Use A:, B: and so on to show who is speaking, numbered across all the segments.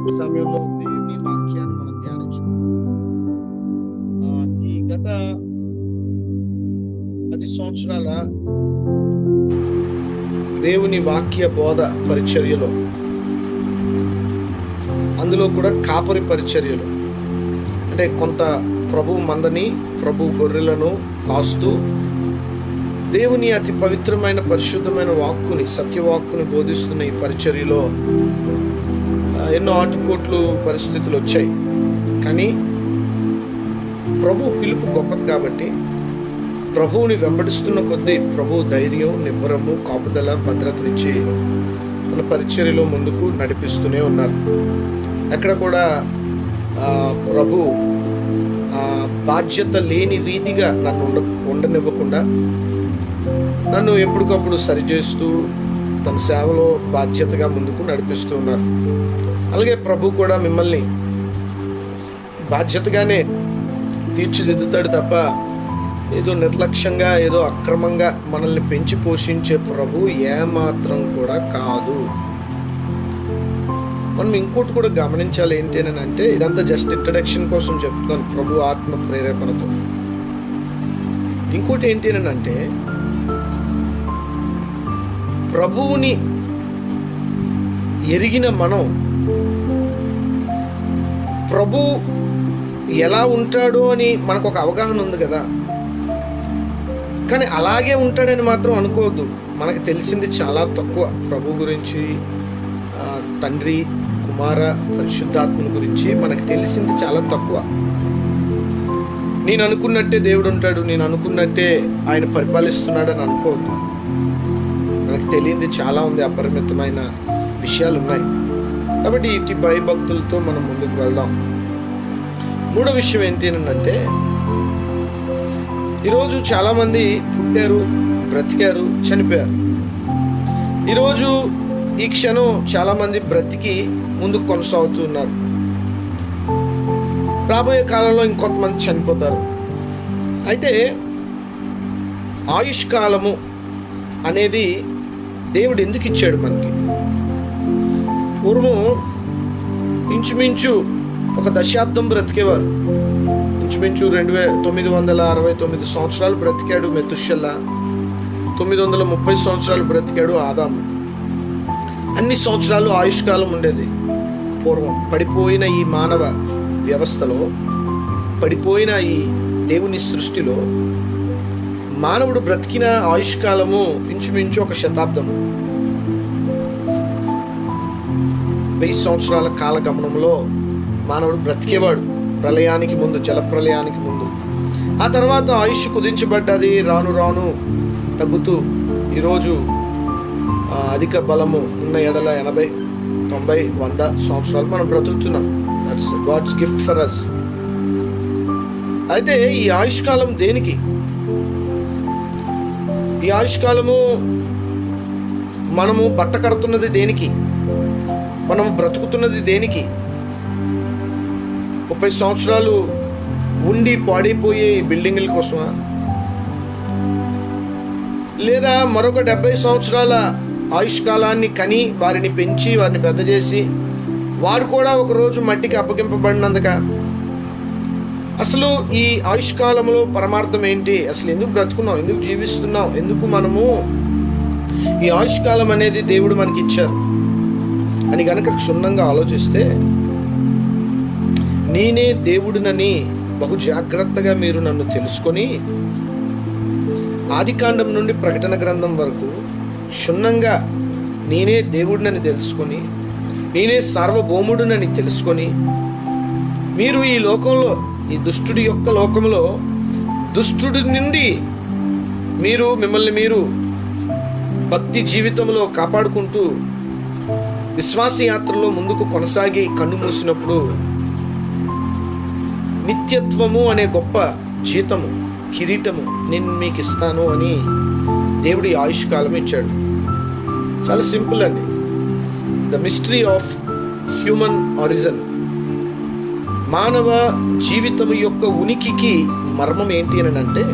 A: ఈ సమయంలో దేవుని వాక్యాన్ని మనం ఈ గత 10 సంవత్సరాల దేవుని వాక్య బోధ పరిచర్యలో, అందులో కూడా కాపరి పరిచర్యలు, అంటే కొంత ప్రభు మందని, ప్రభు గొర్రెలను కాస్తూ దేవుని అతి పవిత్రమైన పరిశుద్ధమైన వాక్కుని, సత్యవాక్కుని బోధిస్తున్న ఈ పరిచర్యలో ఎన్నో ఆటుపోట్లు పరిస్థితులు వచ్చాయి. కానీ ప్రభు పిలుపు గొప్పది కాబట్టి ప్రభువుని వెంబడిస్తున్న కొద్దీ ప్రభు ధైర్యం, నిబ్బరము, కాపుదల, భద్రతనిచ్చి తన పరిచర్యలో ముందుకు నడిపిస్తూనే ఉన్నారు. ఎక్కడ కూడా ప్రభు బాధ్యత లేని రీతిగా నన్ను ఉండనివ్వకుండా నన్ను ఎప్పటికప్పుడు సరిచేస్తూ తన సేవలో బాధ్యతగా ముందుకు నడిపిస్తూ ఉన్నారు. అలాగే ప్రభు కూడా మిమ్మల్ని బాధ్యతగానే తీర్చిదిద్దుతాడు తప్ప ఏదో నిర్లక్ష్యంగా, ఏదో అక్రమంగా మనల్ని పెంచి పోషించే ప్రభు ఏమాత్రం కూడా కాదు. మనం ఇంకోటి కూడా గమనించాలి. ఏంటి అని అంటే, ఇదంతా జస్ట్ ఇంట్రడక్షన్ కోసం చెప్తున్నాను, ప్రభు ఆత్మ ప్రేరేపణతో. ఇంకోటి ఏంటి అని అంటే, ప్రభువుని ఎరిగిన మనం ప్రభు ఎలా ఉంటాడో అని మనకు ఒక అవగాహన ఉంది కదా. కానీ అలాగే ఉంటాడని మాత్రం అనుకోవద్దు. మనకు తెలిసింది చాలా తక్కువ ప్రభు గురించి. తండ్రి, కుమార, పరిశుద్ధాత్మని గురించి మనకు తెలిసింది చాలా తక్కువ. నేను అనుకున్నట్టే దేవుడు ఉంటాడు, నేను అనుకున్నట్టే ఆయన పరిపాలిస్తున్నాడని అనుకోవద్దు. మనకు తెలియంది చాలా ఉంది, అపరిమితమైన విషయాలు ఉన్నాయి. కాబట్టి ఇటు భయభక్తులతో మనం ముందుకు వెళ్దాం. మూడో విషయం ఏంటి అంటే, ఈరోజు చాలామంది పుట్టారు, బ్రతికారు, చనిపోయారు. ఈరోజు ఈ క్షణం చాలామంది బ్రతికి ముందుకు కొనసాగుతున్నారు. రాబోయే కాలంలో ఇంకొంతమంది చనిపోతారు. అయితే ఆయుష్కాలము అనేది దేవుడు ఎందుకు ఇచ్చాడు మనకి? పూర్వం ఇంచుమించు ఒక దశాబ్దం బ్రతికేవారు. ఇంచుమించు 2969 సంవత్సరాలు బ్రతికాడు మెతుషెల్లా. 930 సంవత్సరాలు బ్రతికాడు ఆదాము. అన్ని సంవత్సరాలు ఆయుష్కాలం ఉండేది పూర్వం. పడిపోయిన ఈ మానవ వ్యవస్థలో, పడిపోయిన ఈ దేవుని సృష్టిలో మానవుడు బ్రతికిన ఆయుష్కాలము ఇంచుమించు ఒక శతాబ్దము. 1000 సంవత్సరాల కాల గమనంలో మానవుడు బ్రతికేవాడు. ప్రళయానికి ముందు, జల ప్రళయానికి ముందు. ఆ తర్వాత ఆయుష్ కుదించబడ్డది. రాను రాను తగ్గుతూ ఈరోజు అధిక బలము ఉన్న ఎడల 80, 90, 100 సంవత్సరాలు మనం బ్రతుకుతున్నాం. That's God's gift for us. అయితే ఈ ఆయుష్కాలం దేనికి? ఈ ఆయుష్కాలము మనము బట్ట కడుతున్నది దేనికి? మనము బ్రతుకుతున్నది దేనికి? 30 సంవత్సరాలు ఉండి పాడైపోయే బిల్డింగుల కోసమా? లేదా మరొక 70 సంవత్సరాల ఆయుష్కాలాన్ని కని వారిని పెంచి వారిని పెద్ద చేసి వారు కూడా ఒకరోజు మట్టికి అప్పగింపబడినందుక? అసలు ఈ ఆయుష్కాలంలో పరమార్థం ఏంటి? అసలు ఎందుకు బ్రతుకున్నాం? ఎందుకు జీవిస్తున్నాం? ఎందుకు మనము ఈ ఆయుష్కాలం అనేది దేవుడు మనకి ఇచ్చారు అని గనక క్షుణ్ణంగా ఆలోచిస్తే, నేనే దేవుడినని బహు జాగ్రత్తగా మీరు నన్ను తెలుసుకొని, ఆదికాండం నుండి ప్రకటన గ్రంథం వరకు క్షుణ్ణంగా నేనే దేవుడినని తెలుసుకొని, నేనే సార్వభౌముడునని తెలుసుకొని, మీరు ఈ లోకంలో, ఈ దుష్టుడి యొక్క లోకంలో, దుష్టుడి నుండి మిమ్మల్ని మీరు భక్తి జీవితంలో కాపాడుకుంటూ విశ్వాస యాత్రలో ముందుకు కొనసాగి కన్ను మూసినప్పుడు నిత్యత్వము అనే గొప్ప జీతము, కిరీటము నేను మీకు ఇస్తాను అని దేవుడి ఆయుష్కాలం ఇచ్చాడు. చాలా సింపుల్ అండి. The mystery of human origin, మానవ జీవితం యొక్క ఉనికికి మర్మం ఏంటి అని అంటే,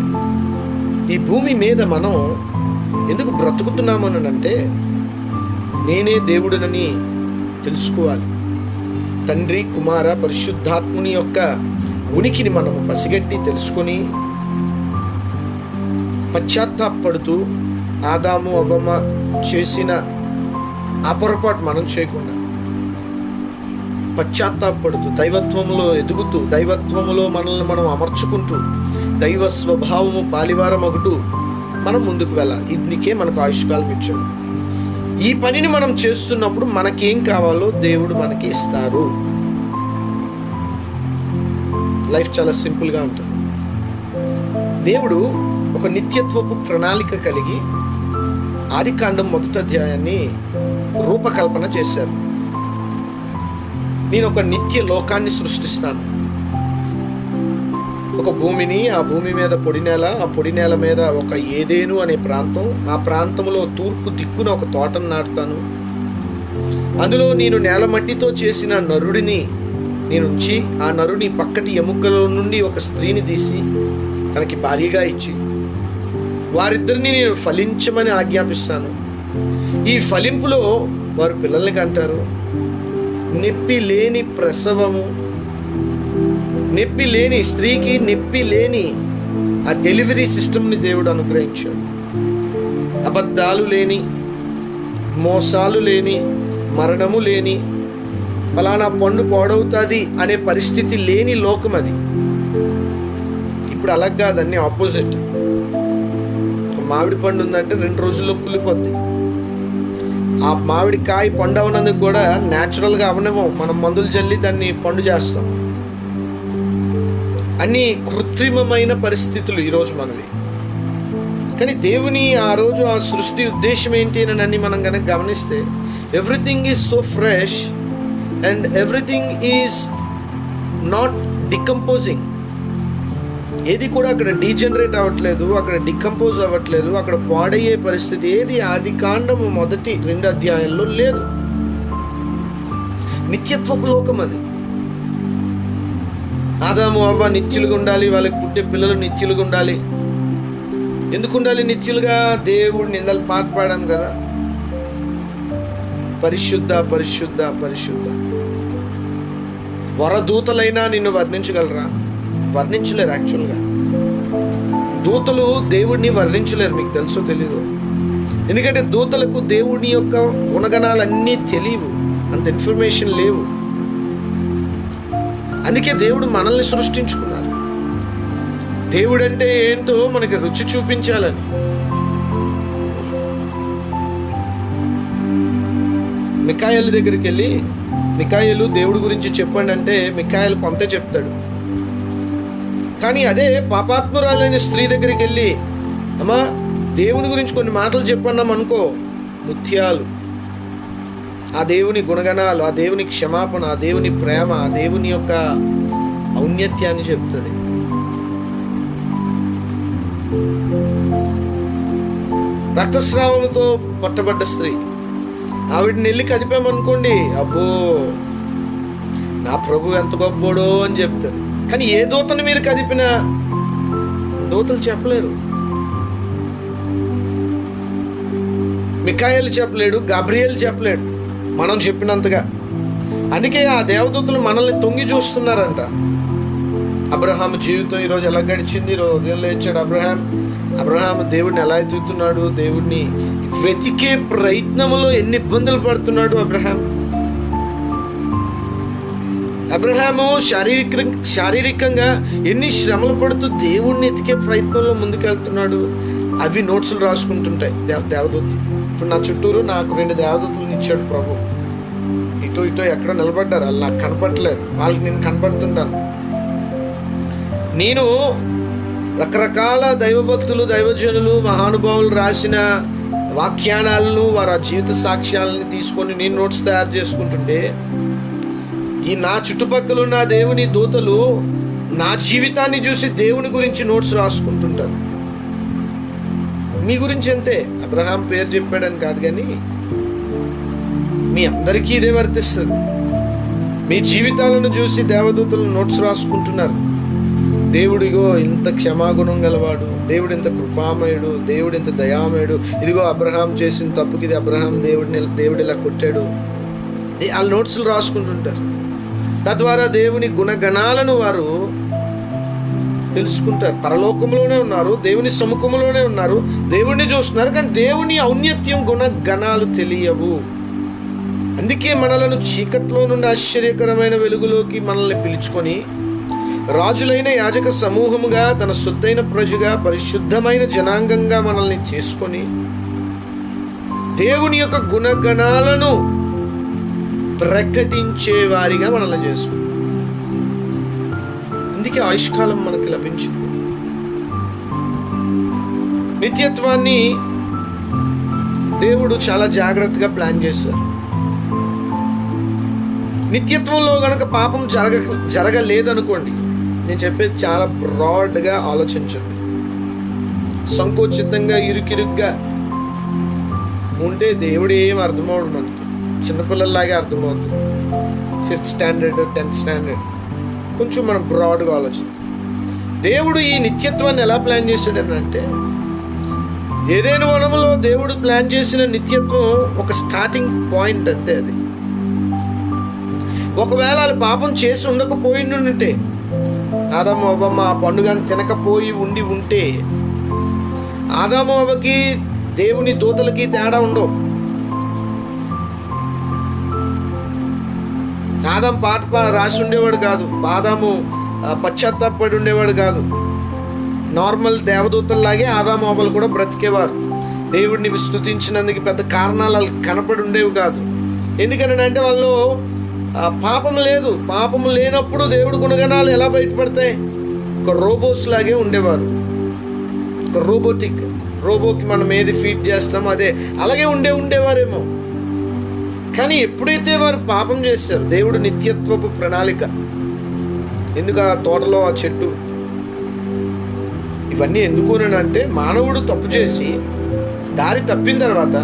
A: ఈ భూమి మీద మనం ఎందుకు బ్రతుకుతున్నాము అని అంటే, నేనే దేవుడినని తెలుసుకోవాలి. తండ్రి, కుమార, పరిశుద్ధాత్ముని యొక్క ఉనికిని మనము పసిగట్టి తెలుసుకొని పశ్చాత్తాపడుతూ ఆదాము అవ్వమ్మ చేసిన ఆ పొరపాటు మనం చేయకుండా పశ్చాత్తాపడుతూ దైవత్వంలో ఎదుగుతూ దైవత్వములో మనల్ని మనం అమర్చుకుంటూ దైవ స్వభావము పాలివారమగుటూ మనం ముందుకు వెళ్ళాలి. ఇందుకే మనకు ఆయుష్కాలం ఇచ్చాడు. ఈ పనిని మనం చేస్తున్నప్పుడు మనకేం కావాలో దేవుడు మనకి ఇస్తారు. లైఫ్ చాలా సింపుల్గా ఉంటుంది. దేవుడు ఒక నిత్యత్వపు ప్రణాళిక కలిగి ఆదికాండం 1వ అధ్యాయాన్ని రూపకల్పన చేశారు. నేను ఒక నిత్య లోకాన్ని సృష్టిస్తాను. ఒక భూమిని, ఆ భూమి మీద పొడి నేల, ఆ పొడి నేల మీద ఒక ఏదేను అనే ప్రాంతం, ఆ ప్రాంతంలో తూర్పు దిక్కున ఒక తోటను నాటుతాను. అందులో నేను నేల మట్టితో చేసిన నరుడిని నేను ఉంచి, ఆ నరుని పక్కటి ఎముకలో నుండి ఒక స్త్రీని తీసి తనకి భార్యగా ఇచ్చి వారిద్దరిని నేను ఫలించమని ఆజ్ఞాపిస్తాను. ఈ ఫలింపులో వారు పిల్లల్ని కంటారు. నొప్పి లేని ప్రసవము, నొప్పి లేని స్త్రీకి నొప్పి లేని ఆ డెలివరీ సిస్టమ్ని దేవుడు అనుగ్రహించాడు. అబద్ధాలు లేని, మోసాలు లేని, మరణము లేని, ఫలానా పండు పాడవుతుంది అనే పరిస్థితి లేని లోకం అది. ఇప్పుడు అలా కాదు, అన్ని ఆపోజిట్. మామిడి పండు ఉందంటే 2 రోజుల్లో కులిపోద్ది. ఆ మామిడి కాయ పండు అవనందుకు కూడా న్యాచురల్గా అవనివ్వం, మనం మందులు చల్లి దాన్ని పండు చేస్తాం. అన్ని కృత్రిమమైన పరిస్థితులు ఈరోజు మనవి. కానీ దేవుని ఆ రోజు ఆ సృష్టి ఉద్దేశం ఏంటి అని అన్ని మనం కనుక గమనిస్తే, everything is so fresh and everything is not decomposing. ఏది కూడా అక్కడ డీజనరేట్ అవ్వట్లేదు, అక్కడ డికంపోజ్ అవ్వట్లేదు, అక్కడ పాడయ్యే పరిస్థితి ఏది ఆదికాండము 1-2 అధ్యాయంలో లేదు. నిత్యత్వపు లోకం అది. ఆదాము అవ్వ నిత్యులుగా ఉండాలి, వాళ్ళకి పుట్టే పిల్లలు నిత్యులుగా ఉండాలి. ఎందుకు ఉండాలి నిత్యులుగా? దేవుడు నిందలు పాట పాడాం కదా, పరిశుద్ధ పరిశుద్ధ పరిశుద్ధ. వరదూతలైనా నిన్ను వర్ణించగలరా? వర్ణించలేరు. యాక్చువల్గా దూతలు దేవుడిని వర్ణించలేరు. మీకు తెలుసో తెలీదు? ఎందుకంటే దూతలకు దేవుడి యొక్క గుణగణాలన్నీ తెలియవు, అంత ఇన్ఫర్మేషన్ లేవు. అందుకే దేవుడు మనల్ని సృష్టించుకున్నారు. దేవుడు అంటే ఏంటో మనకి రుచి చూపించాలని. మికాయేలు దగ్గరికి వెళ్ళి, మికాయేలు దేవుడి గురించి చెప్పండి అంటే మికాయేలు కొంత చెప్తాడు. కానీ అదే పాపాత్మురాలైన స్త్రీ దగ్గరికి వెళ్ళి, అమ్మా దేవుని గురించి కొన్ని మాటలు చెప్పన్నాం అనుకో, ముత్యాలు, ఆ దేవుని గుణగణాలు, ఆ దేవుని క్షమాపణ, ఆ దేవుని ప్రేమ, ఆ దేవుని యొక్క ఔన్నత్యాన్ని చెప్తుంది. రక్తస్రావంతో పట్టబడ్డ స్త్రీ, ఆవిడని వెళ్ళి కదిపామనుకోండి, అబ్బో నా ప్రభు ఎంత గొప్పోడో అని చెప్తుంది. కానీ ఏ దూతను మీరు కదిపినా దూతలు చెప్పలేరు. మికాయేలు చెప్పలేడు, గబ్రియేలు చెప్పలేడు మనం చెప్పినంతగా. అందుకే ఆ దేవదూతలు మనల్ని తొంగి చూస్తున్నారంట. అబ్రహాం జీవితం ఈరోజు ఎలా గడిచింది? ఈరోజు ఉదయం లేచాడు అబ్రహాం దేవుడిని ఎలా ఎత్తుతున్నాడు, దేవుడిని వెతికే ప్రయత్నంలో ఎన్ని ఇబ్బందులు పడుతున్నాడు అబ్రహాము శారీరకంగా ఎన్ని శ్రమలు పడుతూ దేవుడిని ఎతికే ప్రయత్నంలో ముందుకెళ్తున్నాడు. అవి నోట్స్లు రాసుకుంటుంటాయి దేవదూతలు. ఇప్పుడు నా చుట్టూరు నాకు 2 దేవదూతలను ఇచ్చాడు ప్రభు. ఇటో ఎక్కడో నిలబడ్డారు, వాళ్ళు నాకు కనపడలేదు, వాళ్ళకి నేను కనపడుతుంటాను. నేను రకరకాల దైవభక్తులు, దైవజనులు, మహానుభావులు రాసిన వాఖ్యానాలను, వారి జీవిత సాక్ష్యాలను తీసుకొని నేను నోట్స్ తయారు చేసుకుంటుంటే, ఈ నా చుట్టుపక్కల ఉన్న దేవుని దూతలు నా జీవితాన్ని చూసి దేవుని గురించి నోట్స్ రాసుకుంటుంటారు. మీ గురించి అంతే. అబ్రహాం పేరు చెప్పాడని కాదు, కానీ మీ అందరికీ ఇదే వర్తిస్తుంది. మీ జీవితాలను చూసి దేవదూతలు నోట్స్ రాసుకుంటున్నారు. దేవుడిగో ఇంత క్షమాగుణం గలవాడు, దేవుడు ఇంత కృపామయుడు, దేవుడు ఇంత దయామయుడు, ఇదిగో అబ్రహాం చేసిన తప్పుకి ఇది అబ్రహాం దేవుడు ఇలా కొట్టాడు, వాళ్ళ నోట్స్లు రాసుకుంటుంటారు. తద్వారా దేవుని గుణగణాలను వారు తెలుసుకుంటారు. పరలోకంలోనే ఉన్నారు, దేవుని సముఖంలోనే ఉన్నారు, దేవుణ్ణి చూస్తున్నారు, కానీ దేవుని ఔన్నత్యం గుణగణాలు తెలియవు. అందుకే మనలను చీకట్లో నుండి ఆశ్చర్యకరమైన వెలుగులోకి మనల్ని పిలుచుకొని రాజులైన యాజక సమూహముగా, తన సొత్తైన ప్రజగా, పరిశుద్ధమైన జనాంగంగా మనల్ని చేసుకొని దేవుని యొక్క గుణగణాలను ప్రకటించే వారిగా మనల్ని చేసుకుంటాం. అందుకే ఆయుష్కాలం మనకి లభించింది. నిత్యత్వాన్ని దేవుడు చాలా జాగ్రత్తగా ప్లాన్ చేశారు. నిత్యత్వంలో గనక పాపం జరగలేదనుకోండి, నేను చెప్పేది చాలా బ్రాడ్గా ఆలోచించండి. సంకోచితంగా ఇరుకిరుగ్గా ఉంటే దేవుడు ఏం అర్థమవుడు మనకి, చిన్నపిల్లల్లాగే అర్థమవుతుంది. 5th స్టాండర్డ్ 10th స్టాండర్డ్ కొంచెం మనం బ్రాడ్గా ఆలోచిస్తాం. దేవుడు ఈ నిత్యత్వాన్ని ఎలా ప్లాన్ చేశాడనంటే, ఏదైనా వనంలో దేవుడు ప్లాన్ చేసిన నిత్యత్వం ఒక స్టార్టింగ్ పాయింట్ అంతే. అది ఒకవేళ వాళ్ళు పాపం చేసి ఉండకపోయిండుంటే, ఆదాము అవ్వమ్మ ఆ పండుగను తినకపోయి ఉంటే, ఆదాము అవ్వకి దేవుని దూతలకి తేడా ఉండవు. ఆదాం పాట రాసి ఉండేవాడు కాదు, ఆదాము పశ్చాత్తాపడి ఉండేవాడు కాదు. నార్మల్ దేవదూతల్లాగే ఆదాము అవ్వలు కూడా బ్రతికేవారు. దేవుడిని స్తుతించినందుకు పెద్ద కారణాలు వాళ్ళకి కనపడి ఉండేవి కాదు. ఎందుకనంటే వాళ్ళు పాపం లేదు. పాపం లేనప్పుడు దేవుడి గుణగణాలు ఎలా బయటపడతాయి? ఒక రోబోస్ లాగే ఉండేవారు. ఒక రోబోకి మనం ఏది ఫీడ్ చేస్తామో అదే అలాగే ఉండేవారేమో. కానీ ఎప్పుడైతే వారు పాపం చేశారు, దేవుడు నిత్యత్వపు ప్రణాళిక, ఎందుకు ఆ తోటలో ఆ చెట్టు, ఇవన్నీ ఎందుకునంటే మానవుడు తప్పు చేసి దారి తప్పిన తర్వాత,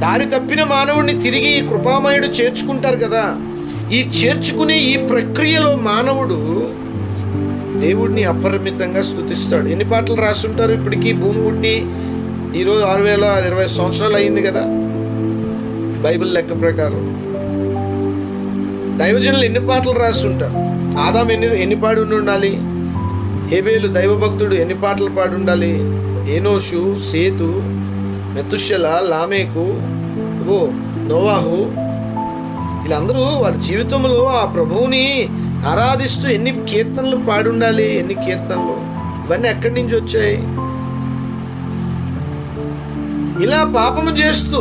A: దారి తప్పిన మానవుడిని తిరిగి కృపామయుడు చేర్చుకుంటారు కదా. ఈ చేర్చుకునే ఈ ప్రక్రియలో మానవుడు దేవుడిని అపరిమితంగా స్తుతిస్తాడు. ఎన్ని పాటలు రాస్తుంటారు ఇప్పటికీ? భూమి పుట్టి ఈరోజు 6020 సంవత్సరాలు అయింది కదా బైబిల్ లెక్క ప్రకారం. దైవజనులు ఎన్ని పాటలు రాస్తుంటారు? ఆదాం ఎన్ని పాడి ఉండాలి? హేబేలు దైవభక్తుడు ఎన్ని పాటలు పాడి ఉండాలి? ఏనోషు, సేతు, మెతుషెల, లామేకు, నోవాహు, వీళ్ళందరూ వారి జీవితంలో ఆ ప్రభువుని ఆరాధిస్తూ ఎన్ని కీర్తనలు పాడి ఉండాలి? ఎన్ని కీర్తనలు! ఇవన్నీ ఎక్కడి నుంచి వచ్చాయి? ఇలా పాపము చేస్తూ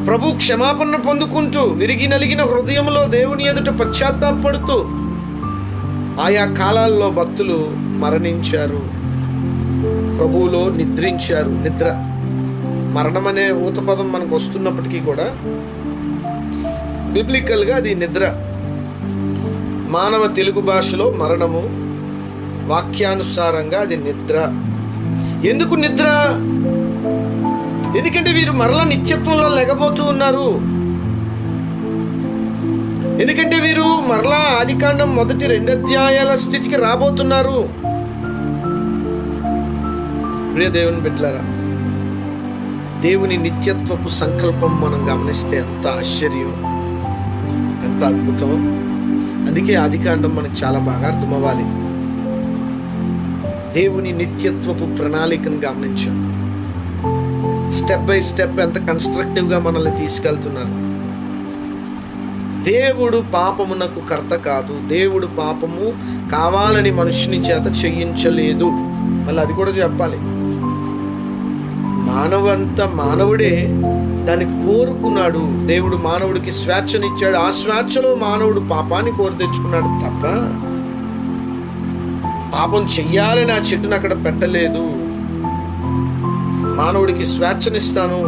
A: ప్రభు క్షమాపణ పొందుకుంటూ విరిగి నలిగిన హృదయంలో దేవుని ఎదుట పశ్చాత్తాపడుతూ ఆయా కాలాల్లో భక్తులు మరణించారు, ప్రభువులో నిద్రించారు. నిద్ర, మరణం అనే ఊతపదం మనకు వస్తున్నప్పటికీ కూడా బిబ్లికల్గా అది నిద్ర. మానవ తెలుగు భాషలో మరణము, వాక్యానుసారంగా అది నిద్ర. ఎందుకు నిద్ర? ఎందుకంటే వీరు మరలా నిత్యత్వంలో లెగబోతూ ఉన్నారు. ఎందుకంటే వీరు మరలా ఆదికాండం 1-2 అధ్యాయాల స్థితికి రాబోతున్నారు. ప్రియ దేవుని బిడ్డలారా, దేవుని నిత్యత్వపు సంకల్పం మనం గమనిస్తే ఎంత ఆశ్చర్యం, ఎంత అద్భుతం. అందుకే ఆదికాండం మనకు చాలా బాగా అర్థం అవ్వాలి. దేవుని నిత్యత్వపు ప్రణాళికను గమనించాం. స్టెప్ బై స్టెప్ ఎంత కన్స్ట్రక్టివ్గా మనల్ని తీసుకెళ్తున్నారు. దేవుడు పాపమునకు కర్త కాదు. దేవుడు పాపము కావాలని మనుషుని చేత చేయించలేదు. మళ్ళీ అది కూడా చెప్పాలి. మానవుడే దాన్ని కోరుకున్నాడు. దేవుడు మానవుడికి స్వేచ్ఛనిచ్చాడు. ఆ స్వేచ్ఛలో మానవుడు పాపాన్ని కోరి తెచ్చుకున్నాడు తప్ప పాపం చెయ్యాలని ఆ చెట్టును అక్కడ పెట్టలేదు. మానవుడికి స్వేచ్ఛనిస్తాను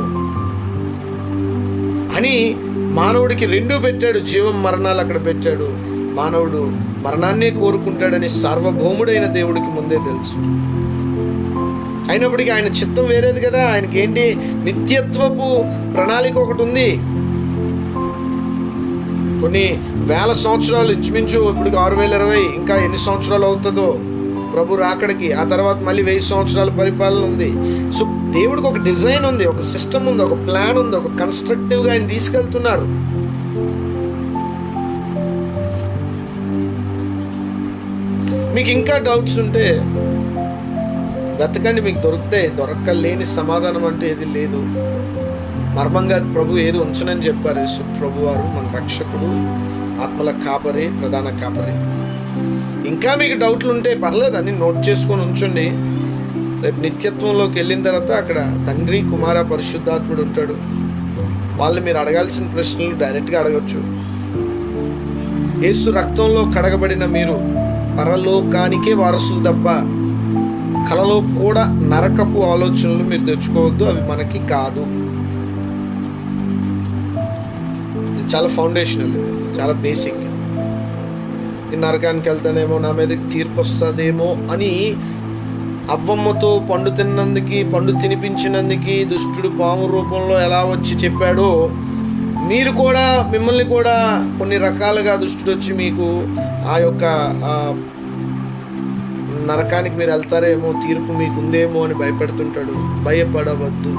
A: అని మానవుడికి 2 పెట్టాడు. జీవం మరణాలు అక్కడ పెట్టాడు. మానవుడు మరణాన్నే కోరుకుంటాడని సార్వభౌముడైన దేవుడికి ముందే తెలుసు. అయినప్పటికీ ఆయన చిత్తం వేరేది కదా. ఆయనకి ఏంటి? నిత్యత్వపు ప్రణాళిక ఒకటి ఉంది. కొన్ని వేల సంవత్సరాలు, ఇంచుమించు ఇప్పటికి 6020, ఇంకా ఎన్ని సంవత్సరాలు అవుతుందో ప్రభు రాకడికి. ఆ తర్వాత మళ్ళీ 1000 సంవత్సరాల పరిపాలన ఉంది. సో దేవుడికి ఒక డిజైన్ ఉంది, ఒక సిస్టమ్ ఉంది, ఒక ప్లాన్ ఉంది, ఒక కన్స్ట్రక్టివ్గా ఆయన తీసుకెళ్తున్నారు. మీకు ఇంకా డౌట్స్ ఉంటే వెతకండి, మీకు దొరుకుతాయి. దొరకలేని సమాధానం అంటే ఏది లేదు. మర్మంగా ప్రభు ఏది ఉంచనని చెప్పారు. యేసు ప్రభు వారు మన రక్షకుడు, ఆత్మల కాపరి, ప్రధాన కాపరి. ఇంకా మీకు డౌట్లు ఉంటే పర్లేదు, అన్ని నోట్ చేసుకొని ఉంచండి. రేపు నిత్యత్వంలోకి వెళ్ళిన తర్వాత అక్కడ తండ్రి, కుమార, పరిశుద్ధాత్ముడు ఉంటాడు. వాళ్ళు మీరు అడగాల్సిన ప్రశ్నలు డైరెక్ట్గా అడగచ్చు. యేసు రక్తంలో కడగబడిన మీరు పరలోకానికే వారసులు తప్ప కలలో కూడా నరకపు ఆలోచనలు మీరు తెచ్చుకోవద్దు, అవి మనకి కాదు. ఇది చాలా ఫౌండేషనల్, ఇది చాలా బేసిక్. నరకానికి వెళ్తానేమో, నా మీద తీర్పు వస్తుందేమో అని అవ్వమ్మతో పండు తినిపించినందుకు దుష్టుడు పాము రూపంలో ఎలా వచ్చి చెప్పాడో, మీరు కూడా మిమ్మల్ని కూడా కొన్ని రకాలుగా దుష్టుడు వచ్చి మీకు ఆ యొక్క నరకానికి మీరు వెళ్తారేమో, తీర్పు మీకు ఉందేమో అని భయపెడుతుంటాడు. భయపడవద్దు.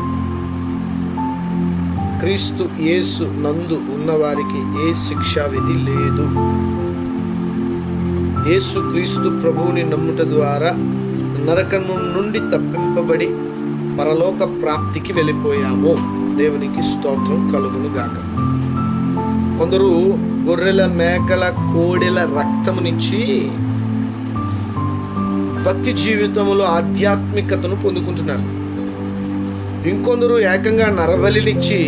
A: క్రీస్తు యేసు నందు ఉన్నవారికి ఏ శిక్షా విధి లేదు. యేసు క్రీస్తు ప్రభువుని నమ్ముట ద్వారా నరకము నుండి తప్పింపబడి పరలోక ప్రాప్తికి వెళ్ళిపోయాము. దేవునికి స్తోత్రం కలుగును గాక. కొందరు గొర్రెల, మేకల, కోడెల రక్తమునిచ్చి భక్తి జీవితంలో ఆధ్యాత్మికతను పొందుకుంటున్నారు. ఇంకొందరు ఏకంగా నరబలినిచ్చి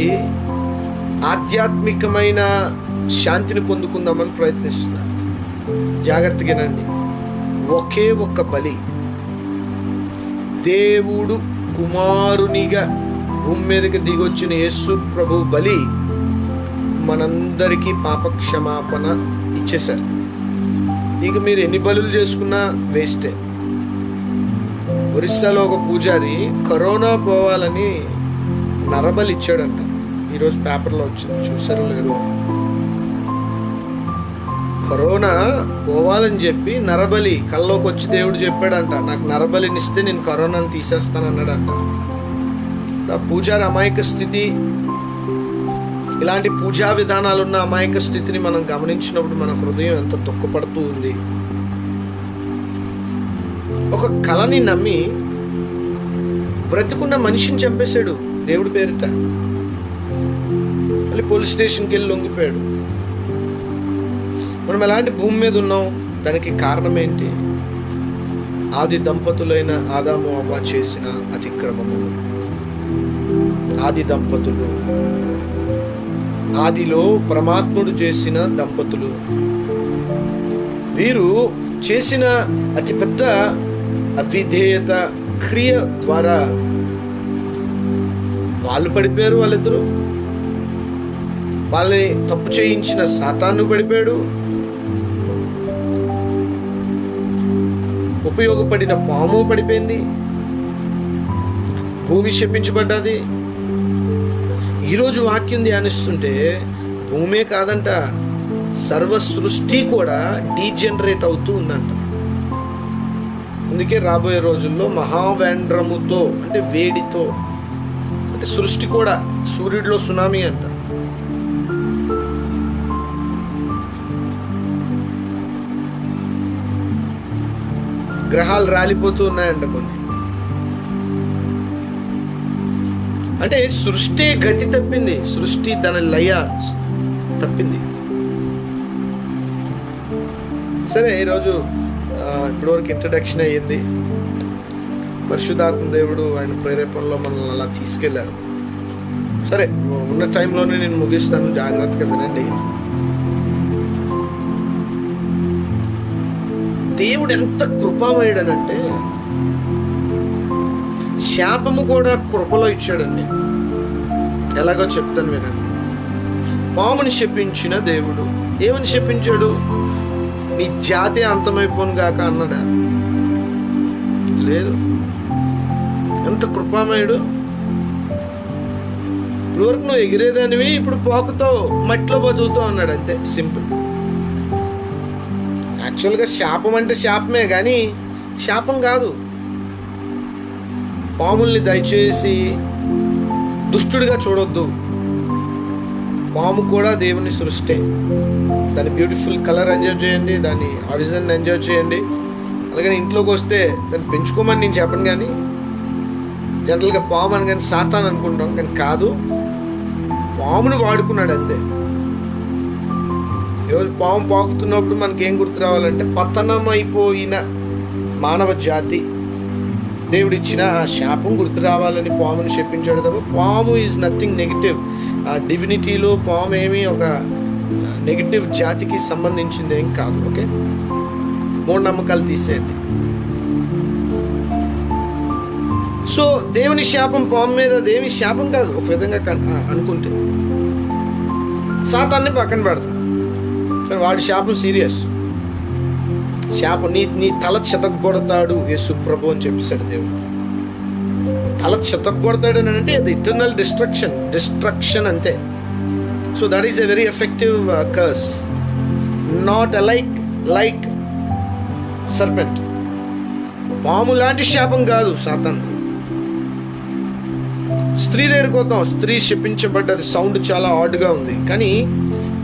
A: ఆధ్యాత్మికమైన శాంతిని పొందుకుందామని ప్రయత్నిస్తున్నారు. జాగ్రత్తగానండి. ఒకే ఒక్క బలి, దేవుడు కుమారునిగా భూమి మీదకి దిగొచ్చిన యేసు ప్రభు బలి మనందరికీ పాప క్షమాపణ ఇచ్చేశారు. ఇక మీరు ఎన్ని బలులు చేసుకున్నా వేస్టే. ఒరిస్సాలో ఒక పూజారి కరోనా పోవాలని నరబలి ఇచ్చాడంట. ఈరోజు పేపర్లో వచ్చింది, చూసారో లేదో. కరోనా పోవాలని చెప్పి నరబలి కల్లోకి వచ్చి దేవుడు చెప్పాడంట, నాకు నరబలినిస్తే నేను కరోనాను తీసేస్తానన్నాడంట. ఆ పూజారి అమాయక స్థితి, ఇలాంటి పూజా విధానాలున్న అమాయక స్థితిని మనం గమనించినప్పుడు మన హృదయం ఎంత దుఃఖపడుతూ ఉంది. ఒక కళని నమ్మి బ్రతుకున్న మనిషిని చంపేశాడు దేవుడి పేరిట. మళ్ళీ పోలీస్ స్టేషన్కి వెళ్ళి లొంగిపోయాడు. మనం ఎలాంటి భూమి మీద ఉన్నాం? దానికి కారణం ఏంటి? ఆది దంపతులైన ఆదాము అవ్వ చేసిన అతిక్రమము. ఆది దంపతులు, ఆదిలో పరమాత్ముడు చేసిన దంపతులు, వీరు చేసిన అతిపెద్ద అవిధేయత క్రియ ద్వారా వాళ్ళు పడిపోయారు. వాళ్ళిద్దరూ వాళ్ళని తప్పు చేయించిన సాతాను పడిపోయాడు. ఉపయోగపడిన పాము పడిపోయింది. భూమి శపించబడ్డది. ఈరోజు వాక్యం ధ్యానిస్తుంటే భూమే కాదంట, సర్వ సృష్టి కూడా డీజనరేట్ అవుతూ ఉందంట. అందుకే రాబోయే రోజుల్లో మహావేంద్రముతో, అంటే వేడితో, అంటే సృష్టి కూడా సూర్యుడిలో సునామీ అంట. గ్రహాలు రాలిపోతూ ఉన్నాయంట కొన్ని. అంటే సృష్టి గతి తప్పింది, సృష్టి తన లయ తప్పింది. సరే, ఈరోజు ఇప్పటివరకు ఇంట్రడక్షన్ అయ్యింది. పరిశుద్ధాత్మ దేవుడు ఆయన ప్రేరేపణలో మనల్ని అలా తీసుకెళ్లారు. సరే, ఉన్న టైంలోనే నేను ముగిస్తాను, జాగ్రత్తగా వినండి. దేవుడు ఎంత కృపామయుడనంటే శాపము కూడా కృపలో ఇచ్చాడండి. ఎలాగో చెప్తాను వినండి. పాముని శపించిన దేవుడు ఏమని శపించాడు? నీ జాతి అంతమైపోను గాక అన్నాడా? లేదు. ఎంత కృపామయుడు. ఇప్పటివరకు నువ్వు ఎగిరేదానివి, ఇప్పుడు పోకుతావు, మట్టిలో బతుకుతావు అన్నాడు. అంతే, సింపుల్. యాక్చువల్గా శాపం అంటే శాపమే, కానీ శాపం కాదు. పాముల్ని దయచేసి దుష్టుడిగా చూడొద్దు. పాము కూడా దేవుని సృష్టి. దాని బ్యూటిఫుల్ కలర్ ఎంజాయ్ చేయండి, దాని ఆరిజిన్ ఎంజాయ్ చేయండి. అలాగని ఇంట్లోకి వస్తే దాన్ని పెంచుకోమని నేను చెప్పను, కానీ జనరల్గా పాము అని కానీ సాతాన్ అనుకుంటాం, కానీ కాదు, పామును వాడుకున్నాడు అంతే. ఈరోజు పాము పాకుతున్నప్పుడు మనకేం గుర్తు రావాలంటే పతనమైపోయిన మానవ జాతి, దేవుడిచ్చిన ఆ శాపం గుర్తు రావాలని పాముని శపించాడు తప్ప పాము ఈజ్ నథింగ్ నెగిటివ్. ఆ డివినిటీలో పాము ఏమీ ఒక నెగిటివ్ జాతికి సంబంధించింది ఏం కాదు. ఓకే, మూఢనమ్మకాలు తీసేయండి. సో దేవుని శాపం పాము మీద, దేవి శాపం కాదు ఒక విధంగా అనుకుంటే. సాతాన్ని పక్కన పెడతాం, కానీ వాడి శాపం సీరియస్. శాపం నీ తల చెతగొడతాడు యేసు ప్రభు అని చెప్పేశాడు దేవుడు. తల చెతగొడతాడు అని అంటే అది ఇటర్నల్ డిస్ట్రక్షన్ అంతే. So that is a very effective curse, not like serpent. పాము లాంటి శాపం కాదు సాతాన్. స్త్రీ దగ్గరికి వద్దాం. స్త్రీ శపించబడ్డది. సౌండ్ చాలా ఆడ్గా ఉంది, కానీ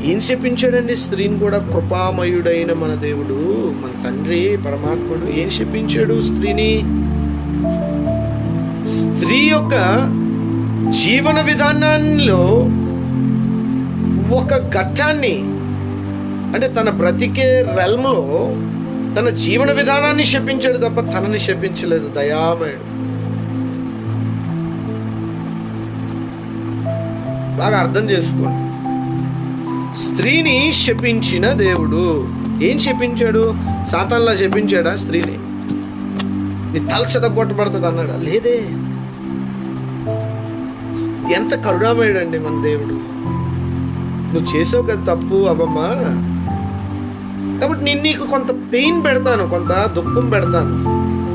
A: ఏం శపించాడండి స్త్రీని కూడా? కృపామయుడైన మన దేవుడు, మన తండ్రి పరమాత్ముడు ఏం శపించాడు స్త్రీని? స్త్రీ యొక్క జీవన విధానంలో ఒక ఘట్టాన్ని, అంటే తన బ్రతికే రెల్మ్లో తన జీవన విధానాన్ని శపించాడు తప్ప తనని శపించలేదు. దయామయుడు. బాగా అర్థం చేసుకోండి. స్త్రీని శపించిన దేవుడు ఏం శపించాడు? సాతాన్లా శపించాడా స్త్రీని? నీ తల చెతగొట్టబడుతుంది అన్నాడా? లేదే. ఎంత కరుణామయుడు అండి మన దేవుడు. నువ్వు చేసావు కదా తప్పు అవ్వమ్మా, కాబట్టి నేను నీకు కొంత పెయిన్ పెడతాను, కొంత దుఃఖం పెడతాను.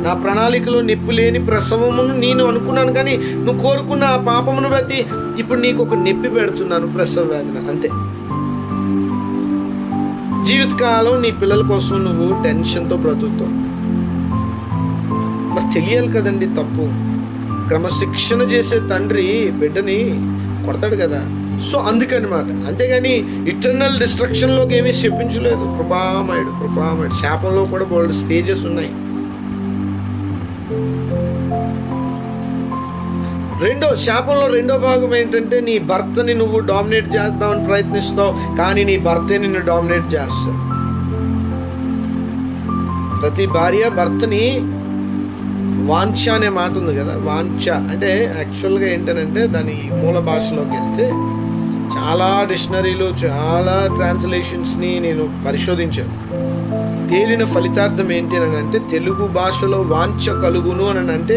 A: నా ప్రణాళికలో నొప్పి లేని ప్రసవమును నేను అనుకున్నాను, కానీ నువ్వు కోరుకున్న ఆ పాపమును బట్టి ఇప్పుడు నీకు ఒక నొప్పి పెడుతున్నాను, ప్రసవ వేదన, అంతే. జీవితకాలం నీ పిల్లల కోసం నువ్వు టెన్షన్తో బ్రతుకుతావు. మరి తెలియాలి కదండి తప్పు. క్రమశిక్షణ చేసే తండ్రి బిడ్డని కొడతాడు కదా. సో అందుకనమాట. అంతేగాని ఇటర్నల్ డిస్ట్రక్షన్లోకి ఏమీ చెప్పించలేదు. కృపామయుడు. శాపంలో కూడా బోల్డ్ స్టేజెస్ ఉన్నాయి. శాపంలో రెండో భాగం ఏంటంటే నీ భర్తని నువ్వు డామినేట్ చేద్దామని ప్రయత్నిస్తావు, కానీ నీ భర్తే నిన్ను డామినేట్ చేస్తాడు. ప్రతి భార్య భర్తని వాంఛ అనే మాట ఉంది కదా. వాంఛ అంటే యాక్చువల్గా ఏంటనంటే దాని మూల భాషలోకి వెళ్తే చాలా డిక్షనరీలు, చాలా ట్రాన్స్లేషన్స్ని నేను పరిశోధించాను. తేలిన ఫలితార్థం ఏంటి అని అంటే, తెలుగు భాషలో వాంఛ కలుగును అని అంటే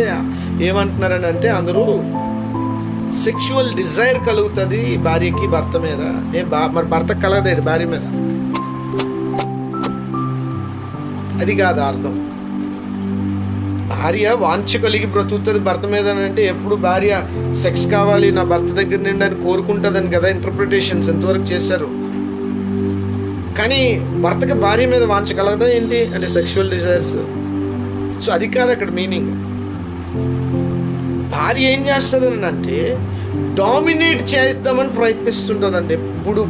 A: ఏమంటున్నారని అంటే అందరూ సెక్షువల్ డిజైర్ కలుగుతుంది భార్యకి భర్త మీద. మరి భర్త కలగదేడు భార్య మీద, అది కాదు అర్థం. భార్య వాంఛ కలిగి బ్రతుకుతుంది భర్త మీద అని అంటే ఎప్పుడు భార్య సెక్స్ కావాలి నా భర్త దగ్గర నుండి అని కోరుకుంటుందని కదా ఇంటర్ప్రిటేషన్స్ ఎంతవరకు చేశారు. కానీ భర్తకి భార్య మీద వాంఛ కలగదా ఏంటి అంటే సెక్షువల్ డిజైర్స్. సో అది కాదు అక్కడ మీనింగ్. భార్య ఏం చేస్తుంది అని అంటే డామినేట్ చేద్దామని ప్రయత్నిస్తుంటుందండి ఎప్పుడు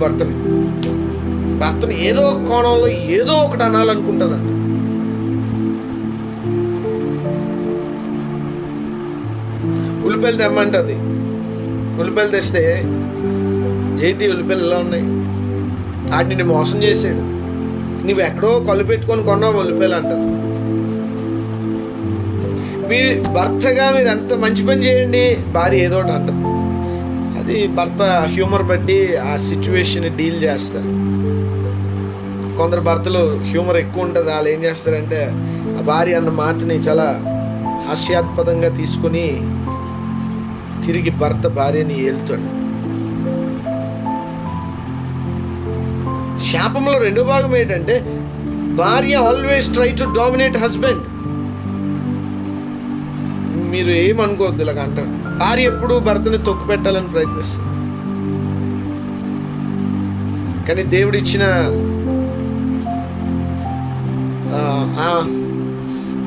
A: భర్తని ఏదో కోణంలో ఏదో ఒకటి అనాలనుకుంటుందండి. ఉల్లిపాయలు తెమ్మంటుంది. ఉల్లిపాయలు తెస్తే ఏంటి ఉల్లిపాయలు ఎలా ఉన్నాయి, వాటిని నిన్ను మోసం చేసాడు, నువ్వు ఎక్కడో కళ్ళు పెట్టుకొని కొన్నావు ఉల్లిపాయలు అంటది. మీరు భర్తగా మీరు ఎంత మంచి పని చేయండి, భార్య ఏదో ఒకటి అంటది. అది భర్త హ్యూమర్ బట్టి ఆ సిచ్యువేషన్ డీల్ చేస్తారు. కొందరు భర్తలు హ్యూమర్ ఎక్కువ ఉంటుంది, వాళ్ళు ఏం చేస్తారంటే ఆ భార్య అన్న మాటని చాలా హాస్యాస్పదంగా తీసుకుని తిరిగి భర్త భార్యని ఏలుతాడు. శాపంలో రెండో భాగం ఏంటంటే భార్య always try to dominate husband. మీరు ఏమనుకోవద్దు ఇలాగ అంటారు. భార్య ఎప్పుడు భర్తని తొక్కు పెట్టాలని ప్రయత్నిస్తుంది. కానీ దేవుడు ఇచ్చిన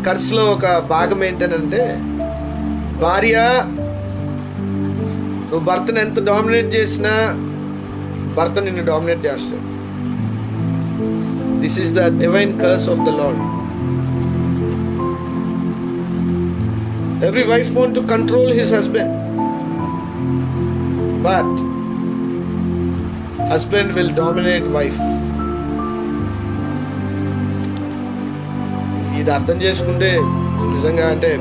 A: కర్సులో ఒక భాగం ఏంటనంటే భార్య నువ్వు భర్తని ఎంత డామినేట్ చేసినా భర్త నిన్ను డామినేట్ చేస్తాడు. This is the divine curse of the lord. Every wife want to control his husband, but husband will dominate wife. ఇది అర్థం చేసుకుంటే నిజంగా అంటే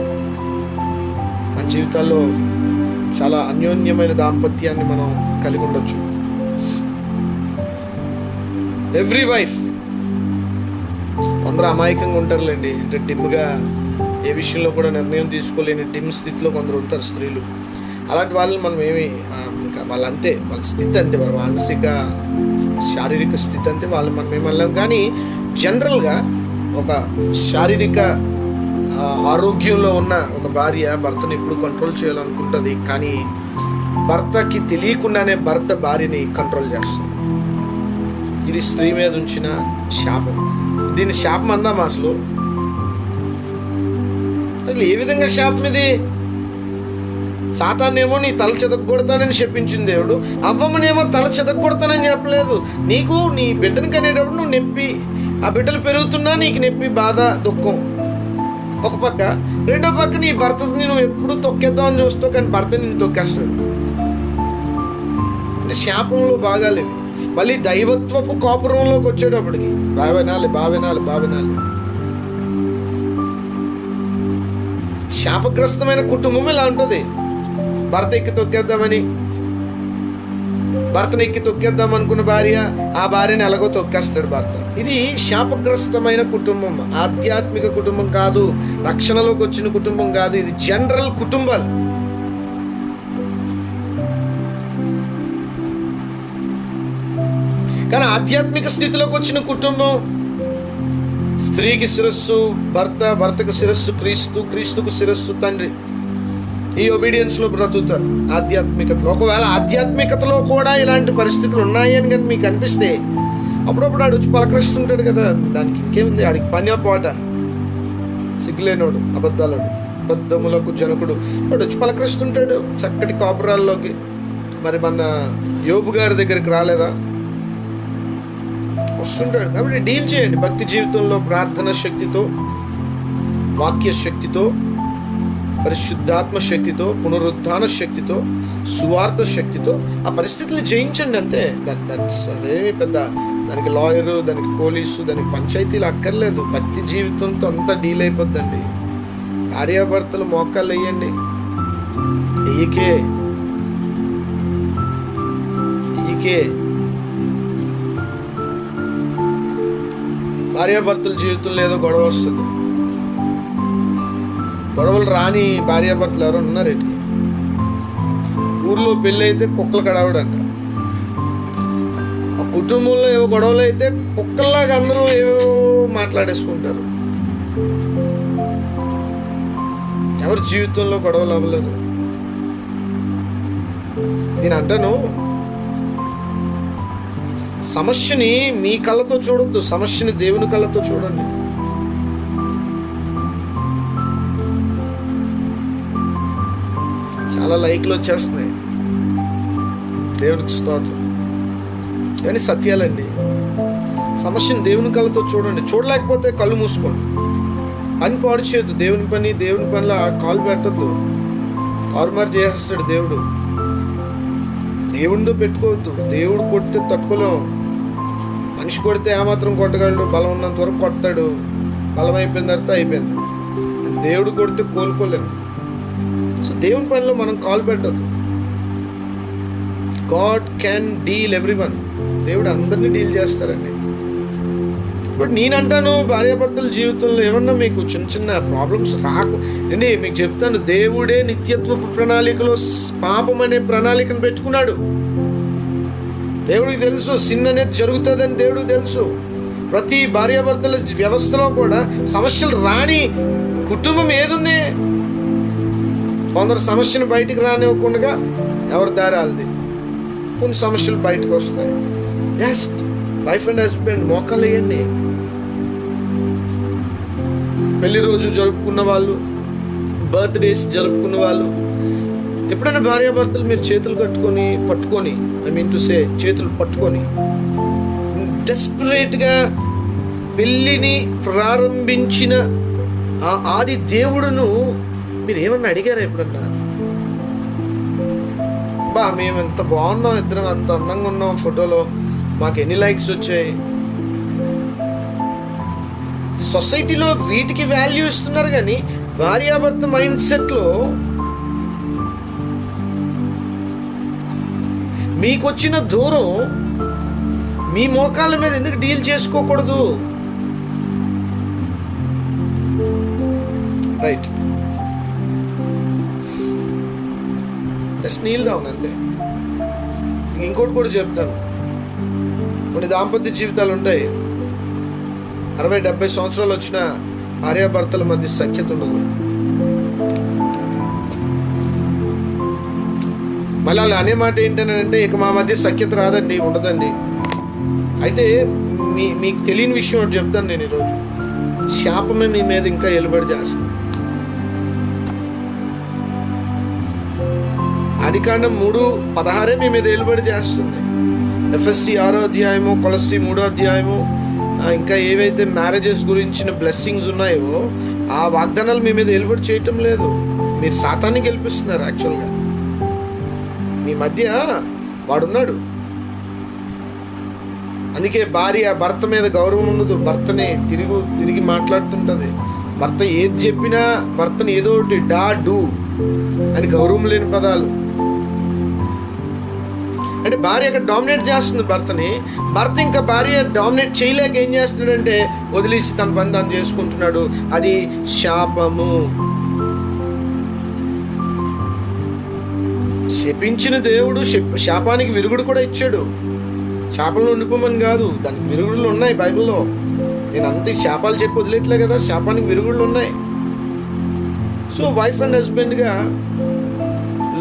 A: మన జీవితాల్లో చాలా అన్యోన్యమైన దాంపత్యాన్ని మనం కలిగి ఉండొచ్చు. ఎవ్రీ వైఫ్, కొందరు అమాయకంగా ఉంటారులేండి, అంటే డిమ్గా ఏ విషయంలో కూడా నిర్ణయం తీసుకోలేని డిమ్ స్థితిలో కొందరు ఉంటారు స్త్రీలు. అలాంటి వాళ్ళని మనం ఇంకా వాళ్ళంతే, వాళ్ళ స్థితి అంతే, వాళ్ళ మానసిక శారీరక స్థితి అంతే, వాళ్ళు మనం ఏమనలేం. కానీ జనరల్గా ఒక శారీరక ఆరోగ్యంలో ఉన్న ఒక భార్య భర్తను ఎప్పుడు కంట్రోల్ చేయాలనుకుంటుంది, కానీ భర్తకి తెలియకుండానే భర్త భార్యని కంట్రోల్ చేస్తుంది. ఇది స్త్రీ మీద ఉంచిన శాపం. దీన్ని శాపం అందామా అసలు ఏ విధంగా శాపం ఇది? సాతాన్నేమో నీ తల చెదగొడతానని చెప్పించింది దేవుడు, అవ్వమ్మనేమో తల చెదగొడతానని చెప్పలేదు. నీకు నీ బిడ్డను కనేటప్పుడు నువ్వు నొప్పి, ఆ బిడ్డలు పెరుగుతున్నా నీకు నొప్పి, బాధ, దుఃఖం ఒక పక్క, రెండో పక్క నీ భర్తని నువ్వు ఎప్పుడు తొక్కేద్దామని చూస్తావు, కానీ భర్త నిన్ను తొక్కేస్తాడు. అంటే శాపంలో భాగాలేవి. మళ్ళీ దైవత్వపు కోపురంలోకి వచ్చేటప్పటికి బావినాలి శాపగ్రస్తమైన కుటుంబం ఇలా ఉంటుంది. భర్తని ఎక్కి తొక్కేద్దాం అనుకున్న భార్య, ఆ భార్యని ఎలాగో తొక్కేస్తాడు భర్త. ఇది శాపగ్రస్తమైన కుటుంబం, ఆధ్యాత్మిక కుటుంబం కాదు, రక్షణలోకి వచ్చిన కుటుంబం కాదు, ఇది జనరల్ కుటుంబాలు. కానీ ఆధ్యాత్మిక స్థితిలోకి వచ్చిన కుటుంబం, స్త్రీకి శిరస్సు భర్త, భర్తకు శిరస్సు క్రీస్తు, క్రీస్తుకు శిరస్సు తండ్రి. ఈ ఒబీడియన్స్ లో బ్రతుకుతారు ఆధ్యాత్మికతలో. ఒకవేళ ఆధ్యాత్మికతలో కూడా ఇలాంటి పరిస్థితులు ఉన్నాయి అని కానీ మీకు అనిపిస్తే, అప్పుడప్పుడు ఆడు వచ్చి పలకరిస్తుంటాడు కదా, దానికి ఇంకేముంది, ఆడికి పని పాట, సిగ్గులేనోడు, అబద్ధములకు జనకుడు, వాడు వచ్చి పలకరిస్తుంటాడు చక్కటి కాపురాల్లోకి. మరి మన యోబు గారి దగ్గరికి రాలేదా? వస్తుంటాడు. కాబట్టి డీల్ చేయండి భక్తి జీవితంలో, ప్రార్థన శక్తితో, వాక్య శక్తితో, పరిశుద్ధాత్మ శక్తితో, పునరుద్ధాన శక్తితో, సువార్త శక్తితో ఆ పరిస్థితులను జయించండి అంతే. అదేమి పెద్ద దానికి లాయరు, దానికి పోలీసు, దానికి పంచాయతీలు అక్కర్లేదు. భక్తి జీవితంతో అంతా డీల్ అయిపోద్దండి. భార్యాభర్తలు మోకాళ్ళు వేయండి, ఈకే భార్యాభర్తల జీవితంలో ఏదో గొడవ వస్తుంది. గొడవలు రాని భార్యాభర్తలు ఎవరు ఉన్నారేంటి? ఊర్లో పెళ్ళి అయితే కుక్కలు కడవడంట. ఆ కుటుంబంలో ఏవో గొడవలు అయితే కుక్కల్లాగా అందరూ ఏవో మాట్లాడేసుకుంటారు. ఎవరి జీవితంలో గొడవలు అవ్వలేదు. నేను అంటాను, సమస్యని మీ కళ్ళతో చూడొద్దు, సమస్యని దేవుని కళ్ళతో చూడండి. చాలా లైక్లు వచ్చేస్తున్నాయి, దేవునికి స్తోత్రం. కానీ సత్యాలండి. సమస్యని దేవుని కళ్ళతో చూడండి. చూడలేకపోతే కళ్ళు మూసుకోండి. పని పాడు చేయొద్దు. దేవుని పనిలో కాలు పెట్టద్దు. కారుమారు చేసేస్తాడు దేవుడు. దేవుడితో పెట్టుకోవద్దు. దేవుడు కొడితే తట్టుకోలేము. మనిషి కొడితే ఏమాత్రం కొట్టగలడు, బలం ఉన్నంత వరకు కొడతాడు, బలం అయిపోయిన తర్వాత అయిపోయింది. దేవుడు కొడితే కోలుకోలేము. సో దేవుని పనిలో మనం కాల్ పెట్టద్దు. God can deal everyone. దేవుడు అందరినీ డీల్ చేస్తారండి. బట్ నేనంటాను, భార్యాభర్తల జీవితంలో ఏమన్నా మీకు చిన్న చిన్న ప్రాబ్లమ్స్ అండి, మీకు చెప్తాను, దేవుడే నిత్యత్వపు ప్రణాళికలో పాపం అనే ప్రణాళికను పెట్టుకున్నాడు. దేవుడికి తెలుసు సిన్ అనేది జరుగుతుందని దేవుడికి తెలుసు. ప్రతి భార్యాభర్తల వ్యవస్థలో కూడా సమస్యలు రాని కుటుంబం ఏదుంది? కొందరు సమస్యను బయటికి రానివ్వకుండా ఎవరి దారి వాళ్ళది. కొన్ని సమస్యలు బయటకు వస్తాయి. జస్ట్ వైఫ్ అండ్ హస్బెండ్ మోకాలు వేయండి. పెళ్లి రోజు జరుపుకున్న వాళ్ళు, బర్త్డేస్ జరుపుకున్న వాళ్ళు, ఎప్పుడైనా భార్యాభర్తలు మీరు చేతులు పట్టుకొని చేతులు పట్టుకొని డెస్పరేట్గా పెళ్ళిని ప్రారంభించిన ఆ ఆది దేవుడును మీరు ఏమన్నా అడిగారా ఎప్పుడన్నా? బా మేము ఎంత బాగున్నాం, ఇద్దరం అంత అందంగా ఉన్నాం ఫోటోలో, మాకు ఎన్ని లైక్స్ వచ్చాయి. సొసైటీలో వీటికి వాల్యూ ఇస్తున్నారు, కానీ భార్యాభర్త మైండ్ సెట్లో మీకొచ్చిన దూరం మీ మోకాళ్ళ మీద ఎందుకు డీల్ చేసుకోకూడదు? రైట్, జస్ట్ నీల్ డౌన్ అంతే. ఇంకోటి కూడా చెప్తాను, కొన్ని దాంపత్య జీవితాలు ఉంటాయి, 60-70 సంవత్సరాలు వచ్చిన భార్యాభర్తల మధ్య సఖ్యత ఉండదు. మళ్ళీ అలా అనే మాట ఏంటంటే, ఇక మా మధ్య సఖ్యత రాదండి, ఉండదండి. అయితే మీకు తెలియని విషయం ఒకటి చెప్తాను నేను ఈరోజు. శాపమే మీ మీద ఇంకా ఎలుబడి చేస్తుంది. ఆదికాండం 3:16 మీ మీద ఎలుబడి చేస్తుంది. ఎఫ్ఎస్సి 6వ అధ్యాయము, కొలస్సి 3వ అధ్యాయము, ఇంకా ఏవైతే మ్యారేజెస్ గురించిన బ్లెస్సింగ్స్ ఉన్నాయో ఆ వాగ్దానాలు మీ మీద ఎలుబడి చేయటం లేదు. మీరు సాతాన్ని గెలిపిస్తున్నారు. యాక్చువల్గా మీ మధ్య వాడున్నాడు. అందుకే భార్య భర్త మీద గౌరవం ఉండదు, భర్తని తిరిగి మాట్లాడుతుంటది. భర్త ఏది చెప్పినా భర్తని ఏదో ఒకటి డూ అని గౌరవం లేని పదాలు. అంటే భార్య అక్కడ డామినేట్ చేస్తుంది భర్తని. భర్త ఇంకా భార్య డామినేట్ చేయలేక ఏం చేస్తున్నాడంటే వదిలేసి తన పని తాను చేసుకుంటున్నాడు. అది శాపము. శపించిన దేవుడు శాపానికి విరుగుడు కూడా ఇచ్చాడు. శాపంలో ఉండిపోమని కాదు, దానికి విరుగుడులు ఉన్నాయి బైబిల్లో. నేను అంతే శాపాలు చెప్పి వదిలేట్లే కదా, శాపానికి విరుగుడులు ఉన్నాయి. సో వైఫ్ అండ్ హస్బెండ్గా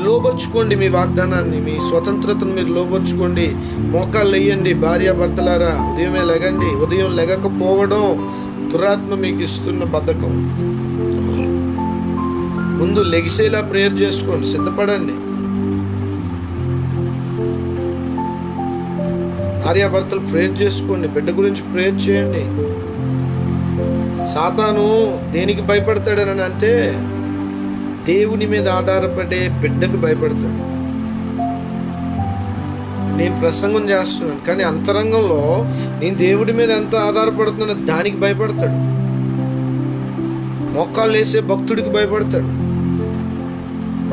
A: లోబర్చుకోండి మీ వాగ్దానాన్ని, మీ స్వతంత్రతను మీరు లోబర్చుకోండి. మోకాళ్ళు వేయండి భార్యాభర్తలారా, ఉదయమే లెగండి. ఉదయం లెగకపోవడం దురాత్మ మీకు ఇస్తున్న బద్ధకం. ముందు లెగిసేలా ప్రేయర్ చేసుకోండి, సిద్ధపడండి. భార్యాభర్తలు ప్రేయర్ చేసుకోండి, బిడ్డ గురించి ప్రేయర్ చేయండి. సాతాను దేనికి భయపడతాడని అంటే దేవుని మీద ఆధారపడే బిడ్డకు భయపడతాడు. నేను ప్రసంగం చేస్తున్నాను కానీ అంతరంగంలో నేను దేవుడి మీద ఎంత ఆధారపడుతున్నానో దానికి భయపడతాడు. మోకాళ్ళు వేసే భక్తుడికి భయపడతాడు.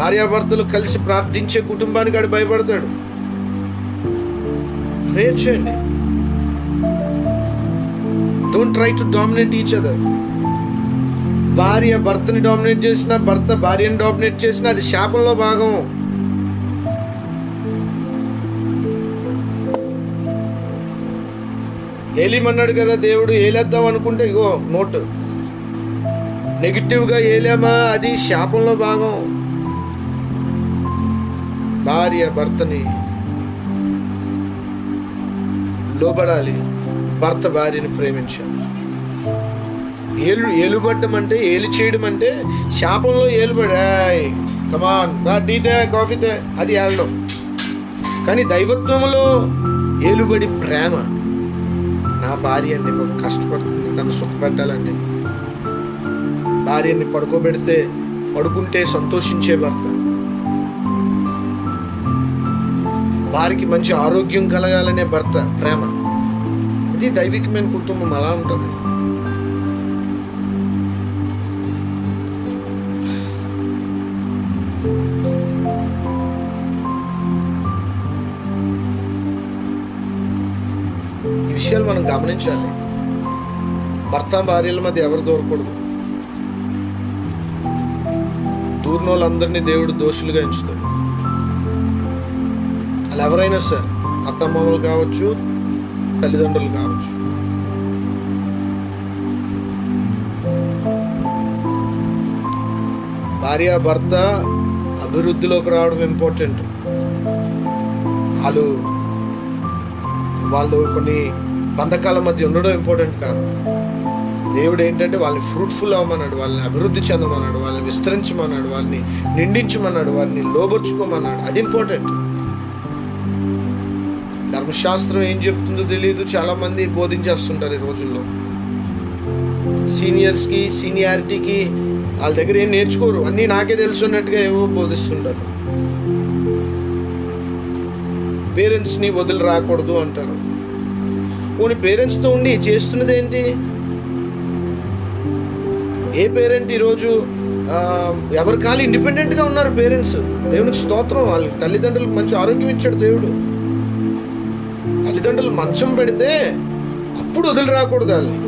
A: భార్యాభర్తలు కలిసి ప్రార్థించే కుటుంబానికి ఆడు భయపడతాడు. ప్రేయర్ చేయండి. Don't try to dominate each other. భార్య భర్తని డామినేట్ చేసినా, భర్త భార్యని డామినేట్ చేసినా అది శాపంలో భాగం. ఏలిమన్నాడు కదా దేవుడు, ఏలేద్దాం అనుకుంటే ఇగో నోట్ నెగిటివ్గా ఏలేమా, అది శాపంలో భాగం. భార్య భర్తని లోబడాలి, భర్త భార్యని ప్రేమించాలి. ఏలుబడ్డం అంటే, ఏలు చేయడం అంటే శాపంలో ఏలుబడాయ్ కమాన్ రా టీతే కాఫీతే అది ఏలడం. కానీ దైవత్వంలో ఏలుబడి ప్రేమ. నా భార్య అండి కష్టపడుతుంది, తను సుఖపెట్టాలండి. భార్యని పడుకుంటే సంతోషించే భర్త, వారికి మంచి ఆరోగ్యం కలగాలనే భర్త ప్రేమ. ఇది దైవికమైన కుటుంబం అలా ఉంటుంది. ఈ విషయాలు మనం గమనించాలి. భర్త భార్యల మధ్య ఎవరు దూరకూడదు. దూరిన వాళ్ళందరినీ దేవుడు దోషులుగా ఎంచుతాడు. వాళ్ళు ఎవరైనా సరే, అత్తమామలు కావచ్చు, తల్లిదండ్రులు కావచ్చు. భార్య భర్త అభివృద్ధిలోకి రావడం ఇంపార్టెంట్. వాళ్ళు కొన్ని బంధకాల మధ్య ఉండడం ఇంపార్టెంట్ కాదు. దేవుడు ఏంటంటే వాళ్ళని ఫ్రూట్ఫుల్ అవ్వమన్నాడు, వాళ్ళని అభివృద్ధి చెందమన్నాడు, వాళ్ళని విస్తరించమన్నాడు, వాళ్ళని నిండించమన్నాడు, వారిని లోబర్చుకోమన్నాడు. అది ఇంపార్టెంట్. ధర్మశాస్త్రం ఏం చెప్తుందో తెలియదు, చాలా మంది బోధించేస్తుంటారు ఈ రోజుల్లో. సీనియర్స్కి సీనియారిటీకి వాళ్ళ దగ్గర ఏం నేర్చుకోరు, అన్నీ నాకే తెలుసున్నట్టుగా ఏవో బోధిస్తుంటారు. పేరెంట్స్ని వదిలి రాకూడదు అంటారు. పోనీ పేరెంట్స్తో ఉండి చేస్తున్నది ఏంటి? ఏ పేరెంట్ ఈరోజు ఎవరి కాలు ఇండిపెండెంట్గా ఉన్నారు పేరెంట్స్? దేవునికి స్తోత్రం. వాళ్ళ తల్లిదండ్రులకు మంచి ఆరోగ్యం ఇచ్చాడు దేవుడు. తల్లిదండ్రులు మంచం పెడితే అప్పుడు వదిలి రాకూడదు వాళ్ళని.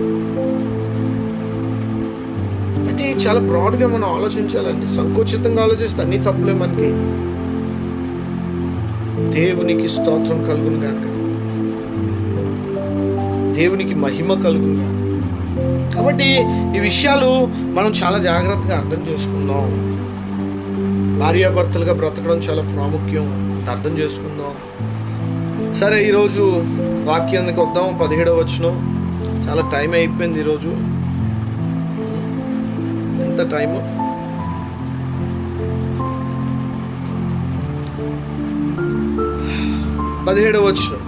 A: అంటే చాలా బ్రాడ్గా మనం ఆలోచించాలండి. సంకోచితంగా ఆలోచిస్తే అన్ని తప్పులే మనకి. దేవునికి స్తోత్రం కలుగును గాక, దేవునికి మహిమ కలుగును గాక. కాబట్టి ఈ విషయాలు మనం చాలా జాగ్రత్తగా అర్థం చేసుకుందాం. భార్యాభర్తలుగా బ్రతకడం చాలా ప్రాముఖ్యం, అర్థం చేసుకుందాం. సరే, ఈరోజు వాక్యానికి వద్దాం. 17వ వచనం. చాలా టైం అయిపోయింది ఈరోజు. ఎంత టైము? పదిహేడవ వచనం.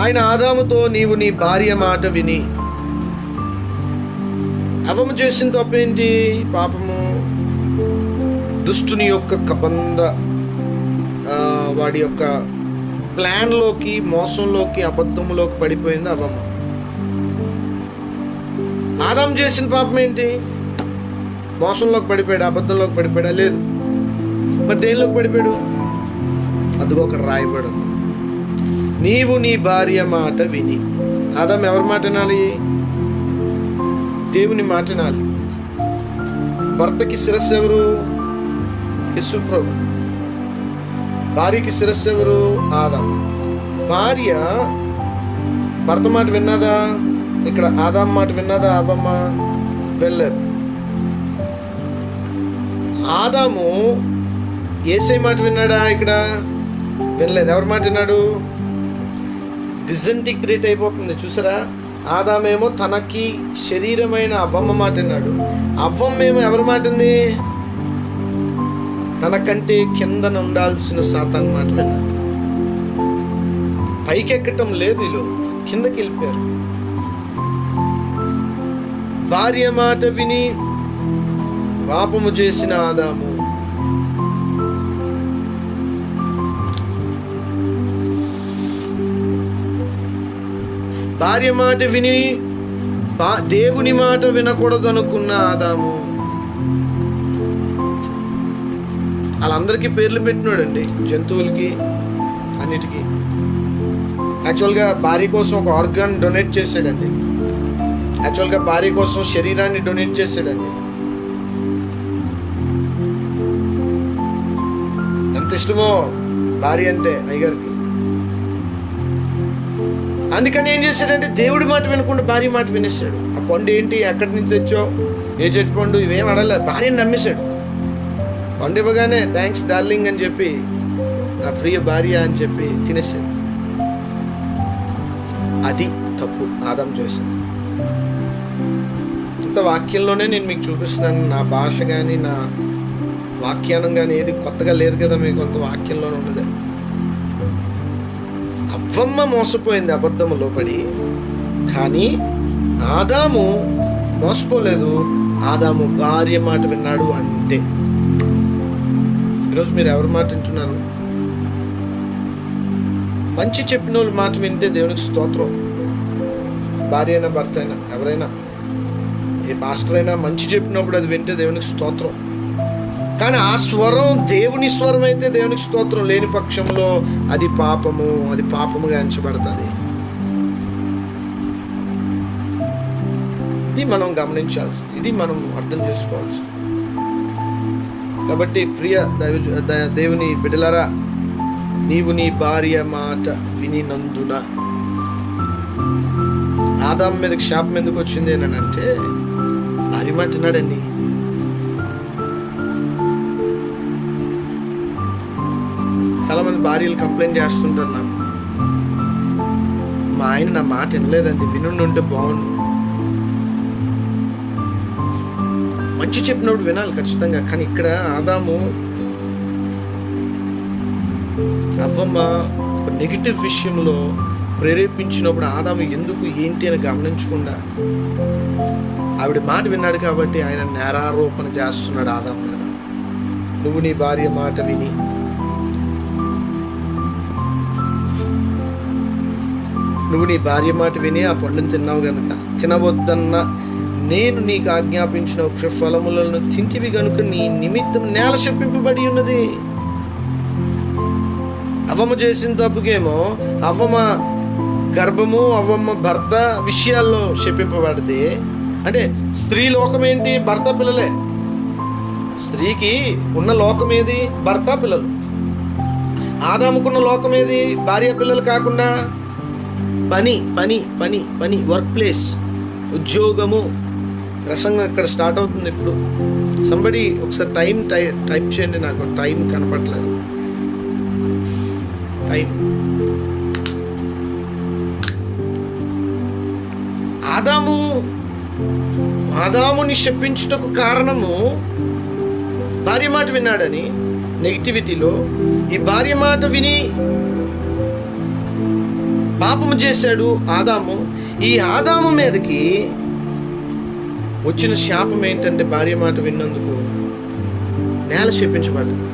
A: ఆయన ఆదాముతో, నీవు నీ భార్య మాట విని. అవము చేసిన తప్పేంటి? పాపము. దుష్టుని యొక్క కబంధ, వాడి యొక్క ప్లాన్లోకి, మోసంలోకి, అబద్ధంలోకి పడిపోయింది అవము. ఆదాము చేసిన పాపం ఏంటి? మోసంలోకి పడిపోయాడు, అబద్ధంలోకి పడిపోయాడా? లేదు. మరి దేనిలోకి పడిపోయాడు? అదిగో ఒక రాయబడి ఉంది, నీవు నీ భార్య మాట విని. ఆదాము ఎవరి మాట వినాలి? దేవుని మాట వినాలి. భర్తకి శిరస్సు ఎవరు? యేసు ప్రభు. భార్యకి శిరస్సు ఎవరు? ఆదాము. భార్య భర్త మాట విన్నదా? ఇక్కడ ఆదాము మాట విన్నదా? అవ్వమ్మ వెళ్ళలేదు. ఆదాము యేసయ్య మాట విన్నాడా? ఇక్కడ వినలేదు. ఎవరి మాట విన్నాడు? డిజంటిగ్రేట్ అయిపోతుంది చూసారా. ఆదామేమో తనకి శరీరమైన అవ్వమ్మ మాట విన్నాడు. అవ్వమ్మేమో ఎవరి మాట ఉంది? తనకంటే కిందన ఉండాల్సిన సాతాను మాట విన్నాడు. పైకెక్కటం లేదు, వీళ్ళు కిందకి వెళ్ళిపోయారు. భార్య మాట విని పాపము చేసిన ఆదాము భార్య మాట విని దేవుని మాట వినకూడదు అనుకున్న ఆదాము. వాళ్ళందరికీ పేర్లు పెట్టినాడండి, జంతువులకి, అన్నిటికీ. యాక్చువల్గా భార్య కోసం ఒక ఆర్గాన్ డొనేట్ చేశాడండి. యాక్చువల్గా భార్య కోసం శరీరాన్ని డొనేట్ చేశాడండి. ఎంత ఇష్టమో భార్య అంటే అయ్యగారికి. అందుకని ఏం చేశాడంటే దేవుడి మాట వినకుండా భార్య మాట వినేశాడు. ఆ పండు ఏంటి, ఎక్కడి నుంచి తెచ్చావు, ఏ చెట్టు పండు, ఇవేం అడగలేదు, భార్యని నమ్మేశాడు. పండు ఇవ్వగానే థ్యాంక్స్ డార్లింగ్ అని చెప్పి, నా ప్రియ భార్య అని చెప్పి తినేశాడు. అది తప్పు ఆదాము చేశాడు. ఇంత వాక్యంలోనే నేను మీకు చూపిస్తున్నాను. నా భాష కానీ నా వాక్యానం కానీ ఏది కొత్తగా లేదు కదా, మీకు కొంత వాక్యంలోనే ఉన్నదే. అవ్వమ్మ మోసపోయింది అబద్ధములో పడి, కానీ ఆదాము మోసపోలేదు. ఆదాము భార్య మాట విన్నాడు, అంతే. ఈరోజు మీరు ఎవరి మాట వింటున్నారు? మంచి చెప్పిన వాళ్ళ మాట వింటే దేవునికి స్తోత్రం. భార్య అయినా భర్త అయినా ఎవరైనా, ఏ పాస్టర్ అయినా మంచి చెప్పినప్పుడు అది వింటే దేవునికి స్తోత్రం. కానీ ఆ స్వరం దేవుని స్వరం అయితే దేవునికి స్తోత్రం. లేని పక్షంలో అది పాపము, అది పాపముగా ఎంచబడుతుంది. ఇది మనం గమనించాల్సి, ఇది మనం అర్థం చేసుకోవాల్సి. కాబట్టి ప్రియ దేవుని బిడ్డలారా, నీవు నీ భార్య మాట వినినందున. ఆదాము మీదకి శాపం ఎందుకు వచ్చింది అని అంటే భార్య మాట విన్నాడండి. చాలా మంది భార్యలు కంప్లైంట్ చేస్తుంటారు నాకు, మా ఆయన నా మాట వినలేదండి, వినుండి బాగుండు. మంచి చెప్పినప్పుడు వినాలి ఖచ్చితంగా. కానీ ఇక్కడ ఆదాము అవ్వమ్మ ఒక నెగిటివ్ విషయంలో ప్రేరేపించినప్పుడు ఆదాము ఎందుకు ఏంటి అని గమనించకుండా ఆవిడ మాట విన్నాడు కాబట్టి ఆయన నేరారోపణ చేస్తున్నాడు ఆదాము మీద. నువ్వు నీ భార్య మాట విని ఆ పండును తిన్నావు గనుక తినవద్దన్న నేను నీకు ఆజ్ఞాపించిన వృక్ష ఫలములను తింటివి గనుక నీ నిమిత్తం నేల శపింపబడి ఉన్నది. అవ్వమ్మ చేసిన తప్పుకేమో అవ్వమ్మ గర్భము అవ్వమ్మ భర్త విషయాల్లో శపింపబడితే, అంటే స్త్రీ లోకం ఏంటి? భర్త పిల్లలే. స్త్రీకి ఉన్న లోకం ఏది? భర్త పిల్లలు. ఆదాముకున్న లోకం ఏది? భార్య పిల్లలు కాకుండా పని పని పని పని వర్క్ ప్లేస్, ఉద్యోగము. ప్రసంగం ఇక్కడ స్టార్ట్ అవుతుంది ఇప్పుడు. సంబడి ఒకసారి టైప్ చేయండి, నాకు టైం కనపడలేదు. టైం. ఆదాముని శపించుటకు కారణము భార్య మాట విన్నాడని. నెగిటివిటీలో ఈ భార్య మాట విని పాపము చేశాడు ఆదాము. ఈ ఆదాము మీదకి వచ్చిన శాపం ఏంటంటే భార్య మాట విన్నందుకు నేల శపించబడ్డది.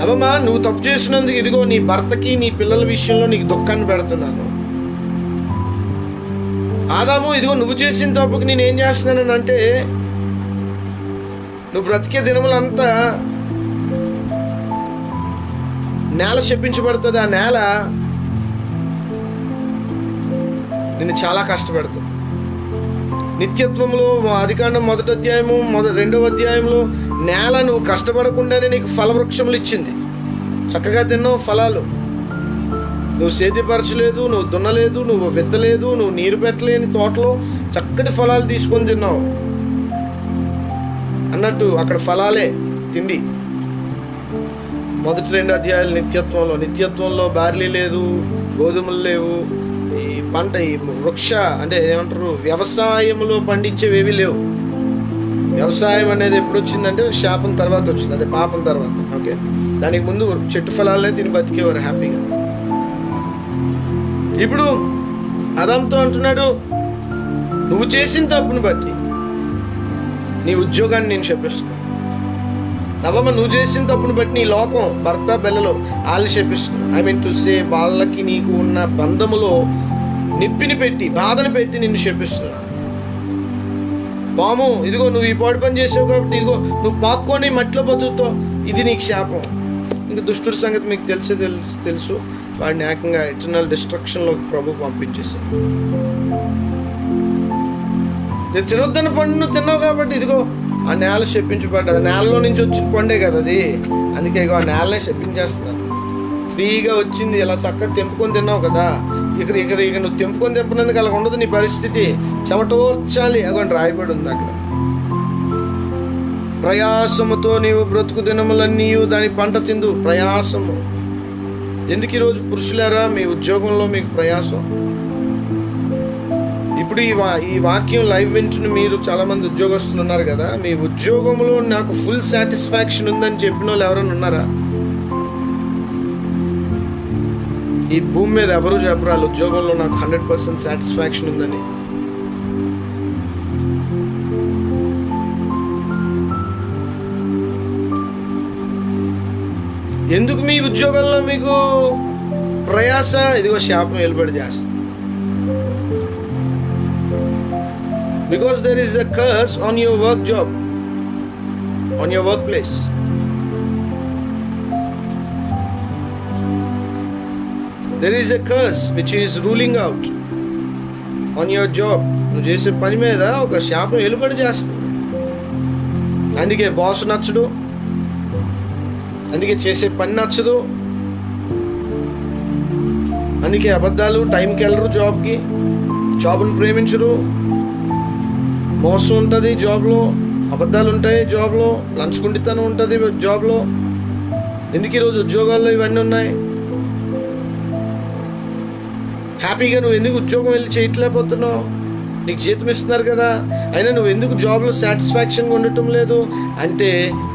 A: అవమ్మా, నువ్వు తప్పు చేసినందుకు ఇదిగో నీ భర్తకి నీ పిల్లల విషయంలో నీకు దుఃఖాన్ని పెడుతున్నాను. ఆదాము, ఇదిగో నువ్వు చేసిన తప్పుకి నేనేం చేస్తున్నాను అంటే, నువ్వు బ్రతికే దినములంతా నేల శపించబడుతుంది. ఆ నేల నిన్ను చాలా కష్టపెడుతుంది. నిత్యత్వంలో ఆదికాండం 1వ అధ్యాయము 2వ అధ్యాయంలో నేల నువ్వు కష్టపడకుండానే నీకు ఫలవృక్షములు ఇచ్చింది. చక్కగా తిన్నావు ఫలాలు. నువ్వు సేద్యపరచలేదు, నువ్వు దున్నలేదు, నువ్వు విత్తలేదు, నువ్వు నీరు పెట్టలేని తోటలో చక్కటి ఫలాలు తీసుకొని తిన్నావు అన్నట్టు అక్కడ ఫలాలే తిండి. 1, 2 అధ్యాయాలు నిత్యత్వంలో బార్లీ లేదు, గోధుమలు లేవు, ఈ పంట ఈ వృక్ష అంటే ఏమంటారు వ్యవసాయంలో పండించేవేవి లేవు. వ్యవసాయం అనేది ఎప్పుడు వచ్చిందంటే శాపం తర్వాత వచ్చింది, అదే పాపం తర్వాత. ఓకే, దానికి ముందు చెట్టు ఫలాలనే తిని బతికేవారు హ్యాపీగా. ఇప్పుడు ఆదాముతో అంటున్నాడు, నువ్వు చేసిన తప్పును బట్టి నీ ఉద్యోగాన్ని నేను శపిస్తున్నాను. నవ్వమ్మ, నువ్వు చేసిన తప్పును బట్టి నీ లోకం భర్త పిల్లలు వాళ్ళని శపిస్తున్నాను. ఐ మీన్ టు సే, వాళ్ళకి నీకు ఉన్న బంధములో నిప్పిని పెట్టి బాధను పెట్టి నిన్ను శపిస్తున్నాను. పాము, ఇదిగో నువ్వు ఈ పాడు పని చేసావు కాబట్టి ఇదిగో నువ్వు పాక్కొని మట్టిలో బతుకుతావు, ఇది నీకు శాపం. ఇంకా దుష్టుడి సంగతి మీకు తెలుసు. వాడిని ఏకంగా ఎటర్నల్ డిస్ట్రక్షన్లోకి ప్రభు పంపించేశాడు. తినొద్దని పండు తిన్నావు కాబట్టి ఇదిగో ఆ నేల శపించబడ్డది. నేలలో నుంచి వచ్చిన పండే కదా అది, అందుకే ఇగో ఆ నేలనే శపించేస్తున్నాను. ఫ్రీగా వచ్చింది, ఇలా చక్కగా తెంపుకొని తిన్నావు కదా, ఇక నువ్వు తెంపుకొని తెంపినందుకు అలా ఉండదు నీ పరిస్థితి. చెమటోర్చాలి అగోని రాయబడి ఉంది అక్కడ. ప్రయాసముతో నీవు బ్రతుకు దినములన్నీ దాని పంట తిందు. ప్రయాసము. ఎందుకు ఈరోజు పురుషులారా మీ ఉద్యోగంలో మీకు ప్రయాసం? ఇప్పుడు ఈ వాక్యం లైవ్ వింటున్న మీరు చాలా మంది ఉద్యోగస్తులు ఉన్నారు కదా, మీ ఉద్యోగంలో నాకు ఫుల్ సాటిస్ఫాక్షన్ ఉందని చెప్పిన వాళ్ళు ఎవరైనా ఉన్నారా? ఈ భూమి మీద ఎవరు చెప్పరు వాళ్ళ ఉద్యోగంలో నాకు 100% సాటిస్ఫాక్షన్ ఉందని. ఎందుకు మీ ఉద్యోగంలో మీకు ప్రయాస? ఇదిగో శాపం వెలుబడి చేస్తుంది. Because there is a curse on your work job, on your workplace. There is a curse which is ruling out on your job. నువ్వు చేసే పని మీద ఒక శాపం వెలుబడి చేస్తుంది. అందుకే బాస్ నచ్చడు, అందుకే చేసే పని నచ్చదు, అందుకే అబద్ధాలు, టైంకి వెళ్ళరు జాబ్కి, జాబ్ను ప్రేమించరు, మోసం ఉంటుంది జాబ్లో, అబద్ధాలు ఉంటాయి జాబ్లో, లంచుకుండితనం ఉంటుంది జాబ్లో. ఎందుకు ఈరోజు ఉద్యోగాల్లో ఇవన్నీ ఉన్నాయి? హ్యాపీగా నువ్వు ఎందుకు ఉద్యోగం వెళ్ళి చేయట్లేకపోతున్నావు? నీకు జీతం ఇస్తున్నారు కదా, అయినా నువ్వు ఎందుకు జాబ్లో సాటిస్ఫాక్షన్గా ఉండటం లేదు అంటే,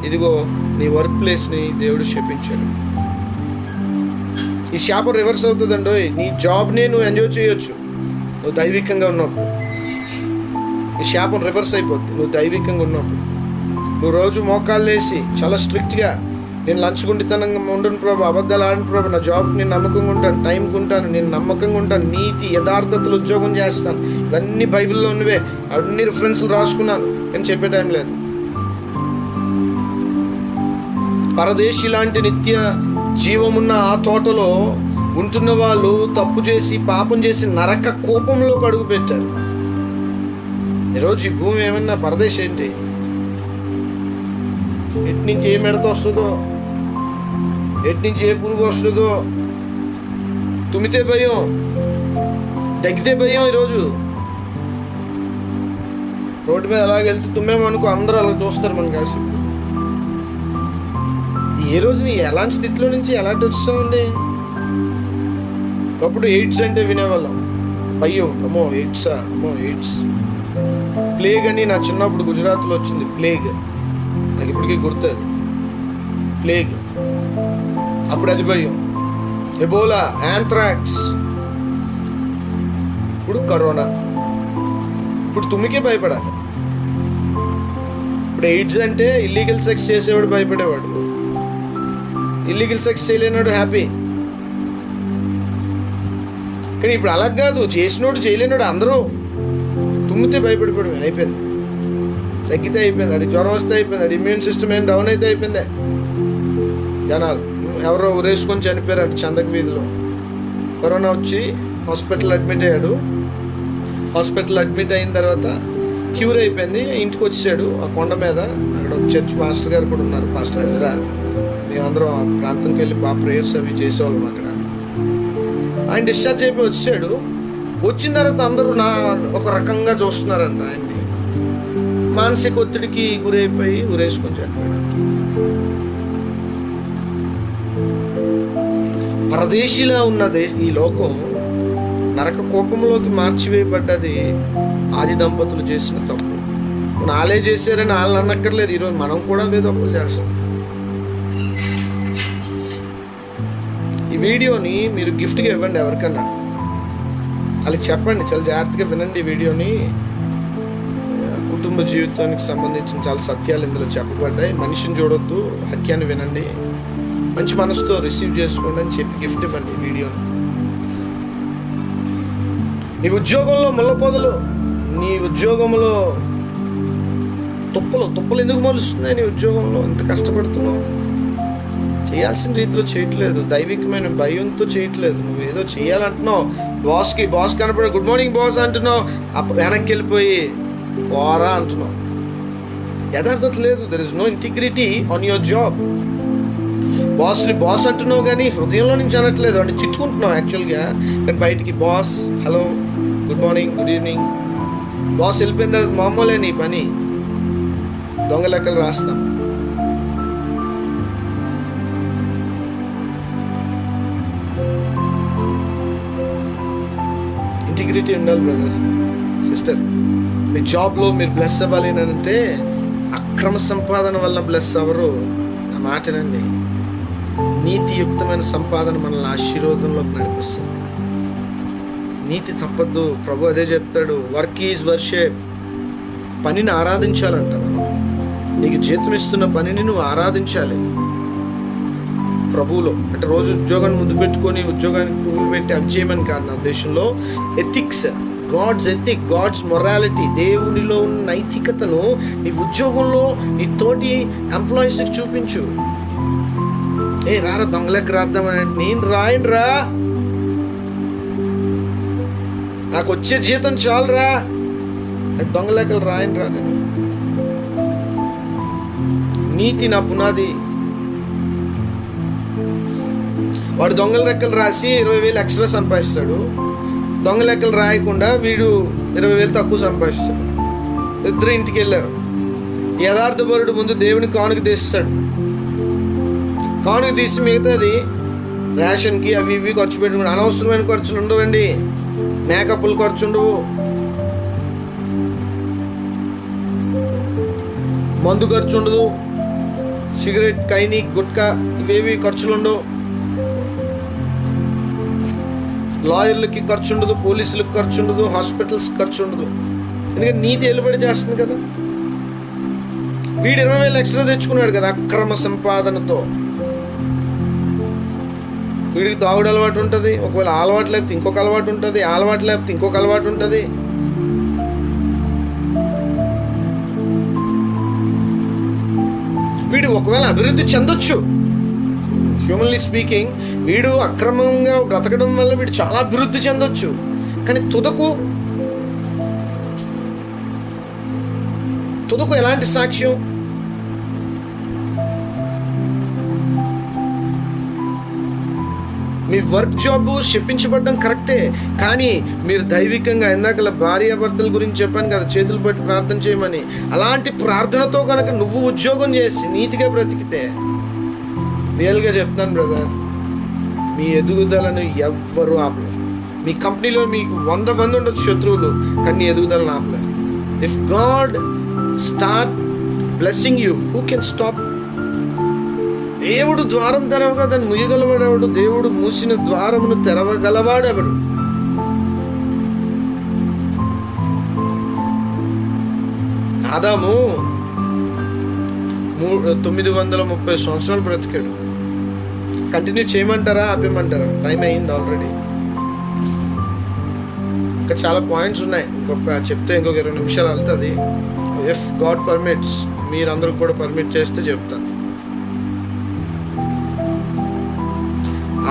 A: ఇదిగో నీ వర్క్ ప్లేస్ని దేవుడు శపించాడు. ఈ శాపం రివర్స్ అవుతుందండో. నీ జాబ్ని నువ్వు ఎంజాయ్ చేయొచ్చు నువ్వు దైవికంగా ఉన్నప్పుడు. ఈ శాపం రివర్స్ అయిపోద్ది నువ్వు దైవికంగా ఉన్నప్పుడు. నువ్వు రోజు మోకాళ్ళు వేసి చాలా స్ట్రిక్ట్గా, నేను లంచుగుండితనంగా ఉండను ప్రభు, అబద్ధాలు ఆడను ప్రభు, నా జాబ్కి నేను నమ్మకంగా ఉంటాను, టైంకి ఉంటాను, నేను నమ్మకంగా ఉంటాను, నీతి యథార్థతలు ఉద్యోగం చేస్తాను, ఇవన్నీ బైబిల్లో ఉన్నవే, అన్ని రిఫరెన్స్లు రాసుకున్నాను అని చెప్పే టైం లేదు. పరదేశి లాంటి నిత్య జీవమున్న ఆ తోటలో ఉంటున్న వాళ్ళు తప్పు చేసి పాపం చేసి నరక కోపంలో అడుగు పెట్టారు. ఈరోజు ఈ భూమి ఏమన్నా పరదేశం ఏంటి? ఎటు నుంచి ఏ మెడత వస్తుందో, ఎటు నుంచి ఏ పురుగు వస్తుందో, తుమ్మితే భయం, దగ్గితే భయం. ఈరోజు రోడ్డు మీద అలాగ వెళ్తే తుమ్మేమనుకో అందరూ అలా చూస్తారు మన కాసి. ఏ రోజు ఎలాంటి స్థితిలో నుంచి ఎలాంటి వచ్చామండి? ఒకప్పుడు ఎయిడ్స్ అంటే వినేవాళ్ళం, భయం, అమ్మో ఎయిడ్సా, అమ్మో ఎయిడ్స్. ప్లేగ్ అని నా చిన్నప్పుడు గుజరాత్లో వచ్చింది, ప్లేగ్, నాకు ఇప్పటికీ గుర్తుంది ప్లేగ్. అప్పుడు అది భయం. ఎబోలా, యాంథ్రాక్స్, ఇప్పుడు కరోనా, ఇప్పుడు తుమ్మికే భయపడాలి. ఇప్పుడు ఎయిడ్స్ అంటే ఇల్లీగల్ సెక్స్ చేసేవాడు భయపడేవాడు, ఇల్లీగల్ సెక్స్ చేయలేనాడు హ్యాపీ. కానీ ఇప్పుడు అలా కాదు, చేసినోడు చేయలేనాడు అందరూ తుమ్మితే భయపడిపోవడం అయిపోయింది. తగ్గితే అయిపోయింది, అది జ్వరం వస్తే అయిపోయింది, అది ఇమ్యూన్ సిస్టమ్ ఏం డౌన్ అయితే అయిపోయిందే. జనాలు ఎవరో ఉరేసుకొని చనిపోయారు చందక వీధిలో. కరోనా వచ్చి హాస్పిటల్ అడ్మిట్ అయ్యాడు. హాస్పిటల్ అడ్మిట్ అయిన తర్వాత క్యూర్ అయిపోయింది, ఇంటికి వచ్చాడు. ఆ కొండ మీద అక్కడ ఒక చర్చ్ మాస్టర్ గారు కూడా ఉన్నారు, పాస్టర్ ఎజ్రా. మేమందరం ఆ ప్రాంతంకి వెళ్ళి బాగా ప్రేయర్స్ అవి చేసేవాళ్ళం అక్కడ. ఆయన డిశ్చార్జ్ అయిపోయి వచ్చాడు. వచ్చిన తర్వాత అందరూ ఒక రకంగా చూస్తున్నారంట ఆయన్ని. మానసిక ఒత్తిడికి గురైపోయి ఉరేసుకొని చనిపోయాడు. పరదేశిలా ఉన్నది ఈ లోకం, నరక కోపంలోకి మార్చివేయబడ్డది ఆది దంపతులు చేసిన తప్పు. నాలే చేశారని వాళ్ళని అనక్కర్లేదు, ఈరోజు మనం కూడా అదే తప్పులు చేస్తాం. ఈ వీడియోని మీరు గిఫ్ట్గా ఇవ్వండి ఎవరికన్నా, వాళ్ళకి చెప్పండి, చాలా జాగ్రత్తగా వినండి ఈ వీడియోని. కుటుంబ జీవితానికి సంబంధించిన చాలా సత్యాలు ఇందులో చెప్పబడ్డాయి. మనిషిని చూడొద్దు, వాక్యాన్ని వినండి, మంచి మనసుతో రిసీవ్ చేసుకోండి అని చెప్పి గిఫ్ట్ ఇవ్వండి ఈ వీడియోని. నీ ఉద్యోగంలో ముళ్ళపొదలు, నీ ఉద్యోగంలో తుప్పలు ఎందుకు మొలుస్తున్నాయి? నీ ఉద్యోగంలో ఎంత కష్టపడుతున్నావు, చేయాల్సిన రీతిలో చేయట్లేదు, దైవికమైన భయంతో చేయట్లేదు. నువ్వు ఏదో చేయాలంటున్నావు, బాస్ కనపడ గుడ్ మార్నింగ్ బాస్ అంటున్నావు, వెనక్కి వెళ్ళిపోయి పోరా అంటున్నావు. యథార్థత లేదు, there is no integrity on your job. బాస్ని బాస్ అంటున్నావు కానీ హృదయంలో నుంచి అనట్లేదు, అంటే చిచ్చుకుంటున్నావు యాక్చువల్గా. కానీ బయటికి boss, hello, good morning, good evening. Boss వెళ్ళిపోయిన తర్వాత మామూలే నీ పని, దొంగ లెక్కలు రాస్తాం. ఇంటిగ్రిటీ ఉండాలి బ్రదర్, సిస్టర్. మీ జాబ్లో మీరు బ్లెస్ అవ్వాలి అంటే అక్రమ సంపాదన వల్ల బ్లెస్ అవ్వరు. నా మాటనండి, నీతియుక్తమైన సంపాదన మనల్ని ఆశీర్వాదంలోకి నడిపిస్తుంది. నీతి తప్పద్దు, ప్రభు అదే చెప్తాడు, వర్క్ ఈజ్ వర్షిప్. పనిని ఆరాధించాలంట. నీకు జీతం ఇస్తున్న పనిని నువ్వు ఆరాధించాలి ప్రభువులో. అంటే రోజు ఉద్యోగాన్ని ముందు పెట్టుకొని ఉద్యోగానికి పువ్వులు పెట్టి అది చేయమని కాదు నా ఉద్దేశంలో. Ethics, God's ethic, God's morality, దేవుడిలో ఉన్న నైతికతను నీ ఉద్యోగంలో నీ తోటి ఎంప్లాయీస్కి చూపించు. రారా దొంగలెక్క రాద్దామని, నేను రాయండిరా, నాకు వచ్చే జీతం చాలురా, దొంగలెక్కలు రాయండిరా. నేను నీతి నా పునాది. వాడు దొంగల లెక్కలు రాసి 20,000 ఎక్స్ట్రా సంపాదిస్తాడు, దొంగ లెక్కలు రాయకుండా వీడు 20,000 తక్కువ సంపాదిస్తాడు. ఇద్దరు ఇంటికి వెళ్ళారు. యథార్థపరుడు ముందు దేవుని కానుక తీస్తాడు. కానుక తీసి మిగతాది రేషన్కి అవి ఇవి ఖర్చు పెట్టుకుని, అనవసరమైన ఖర్చులు ఉండవండి, మేకప్లు ఖర్చు ఉండవు, మందు ఖర్చు ఉండదు, సిగరెట్, కైని, గుట్కా ఇవేవి ఖర్చులు ఉండవు, లాయర్లకి ఖర్చు ఉండదు, పోలీసులకు ఖర్చు ఉండదు, హాస్పిటల్స్ ఖర్చు ఉండదు. ఎందుకంటే నీతి వెలుబడి చేస్తుంది కదా. వీడు 20,000 ఎక్స్ట్రా తెచ్చుకున్నాడు కదా అక్రమ సంపాదనతో. వీడికి తాగుడు అలవాటు ఉంటుంది, ఒకవేళ అలవాటు లేకపోతే ఇంకొక అలవాటు ఉంటుంది, అలవాటు లేకపోతే ఇంకొక అలవాటు ఉంటుంది. వీడు ఒకవేళ అభివృద్ధి చెందొచ్చు, హ్యూమన్లీ స్పీకింగ్. వీడు అక్రమంగా బ్రతకడం వల్ల వీడు చాలా అభివృద్ధి చెందొచ్చు. కానీ తుదకు ఎలాంటి సాక్ష్యం? మీ వర్క్ జాబ్ చెప్పించబడ్డం కరెక్టే, కానీ మీరు దైవికంగా ఇందాకలా భార్యాభర్తల గురించి చెప్పాను కదా, చేతులు పట్టి ప్రార్థన చేయమని. అలాంటి ప్రార్థనతో కనుక నువ్వు ఉద్యోగం చేసి నీతిగా బ్రతికితే, రియల్గా చెప్తున్నాను బ్రదర్, మీ ఎదుగుదలను ఎవ్వరూ ఆపలేరు. మీ కంపెనీలో మీకు 100 మంది ఉండొచ్చు శత్రువులు, కానీ నీ ఎదుగుదలను ఆపలేరు. If God start blessing you, who can stop? దేవుడు ద్వారం తెరవగా దాన్ని ముయ్యగలవాడెవడు? దేవుడు మూసిన ద్వారమును తెరవగలవాడెవడు? ఆదాము 930 సంవత్సరాలు బ్రతికాడు. కంటిన్యూ చేయమంటారా, ఆపేయమంటారా? టైం అయింది ఆల్రెడీ. ఇంకా చాలా పాయింట్స్ ఉన్నాయి, చెప్తే ఇంకొక 20 నిమిషాలు వెళ్తుంది. ఇఫ్ గాడ్ పర్మిట్స్, మీరందరూ కూడా పర్మిట్ చేస్తే చెప్తాను.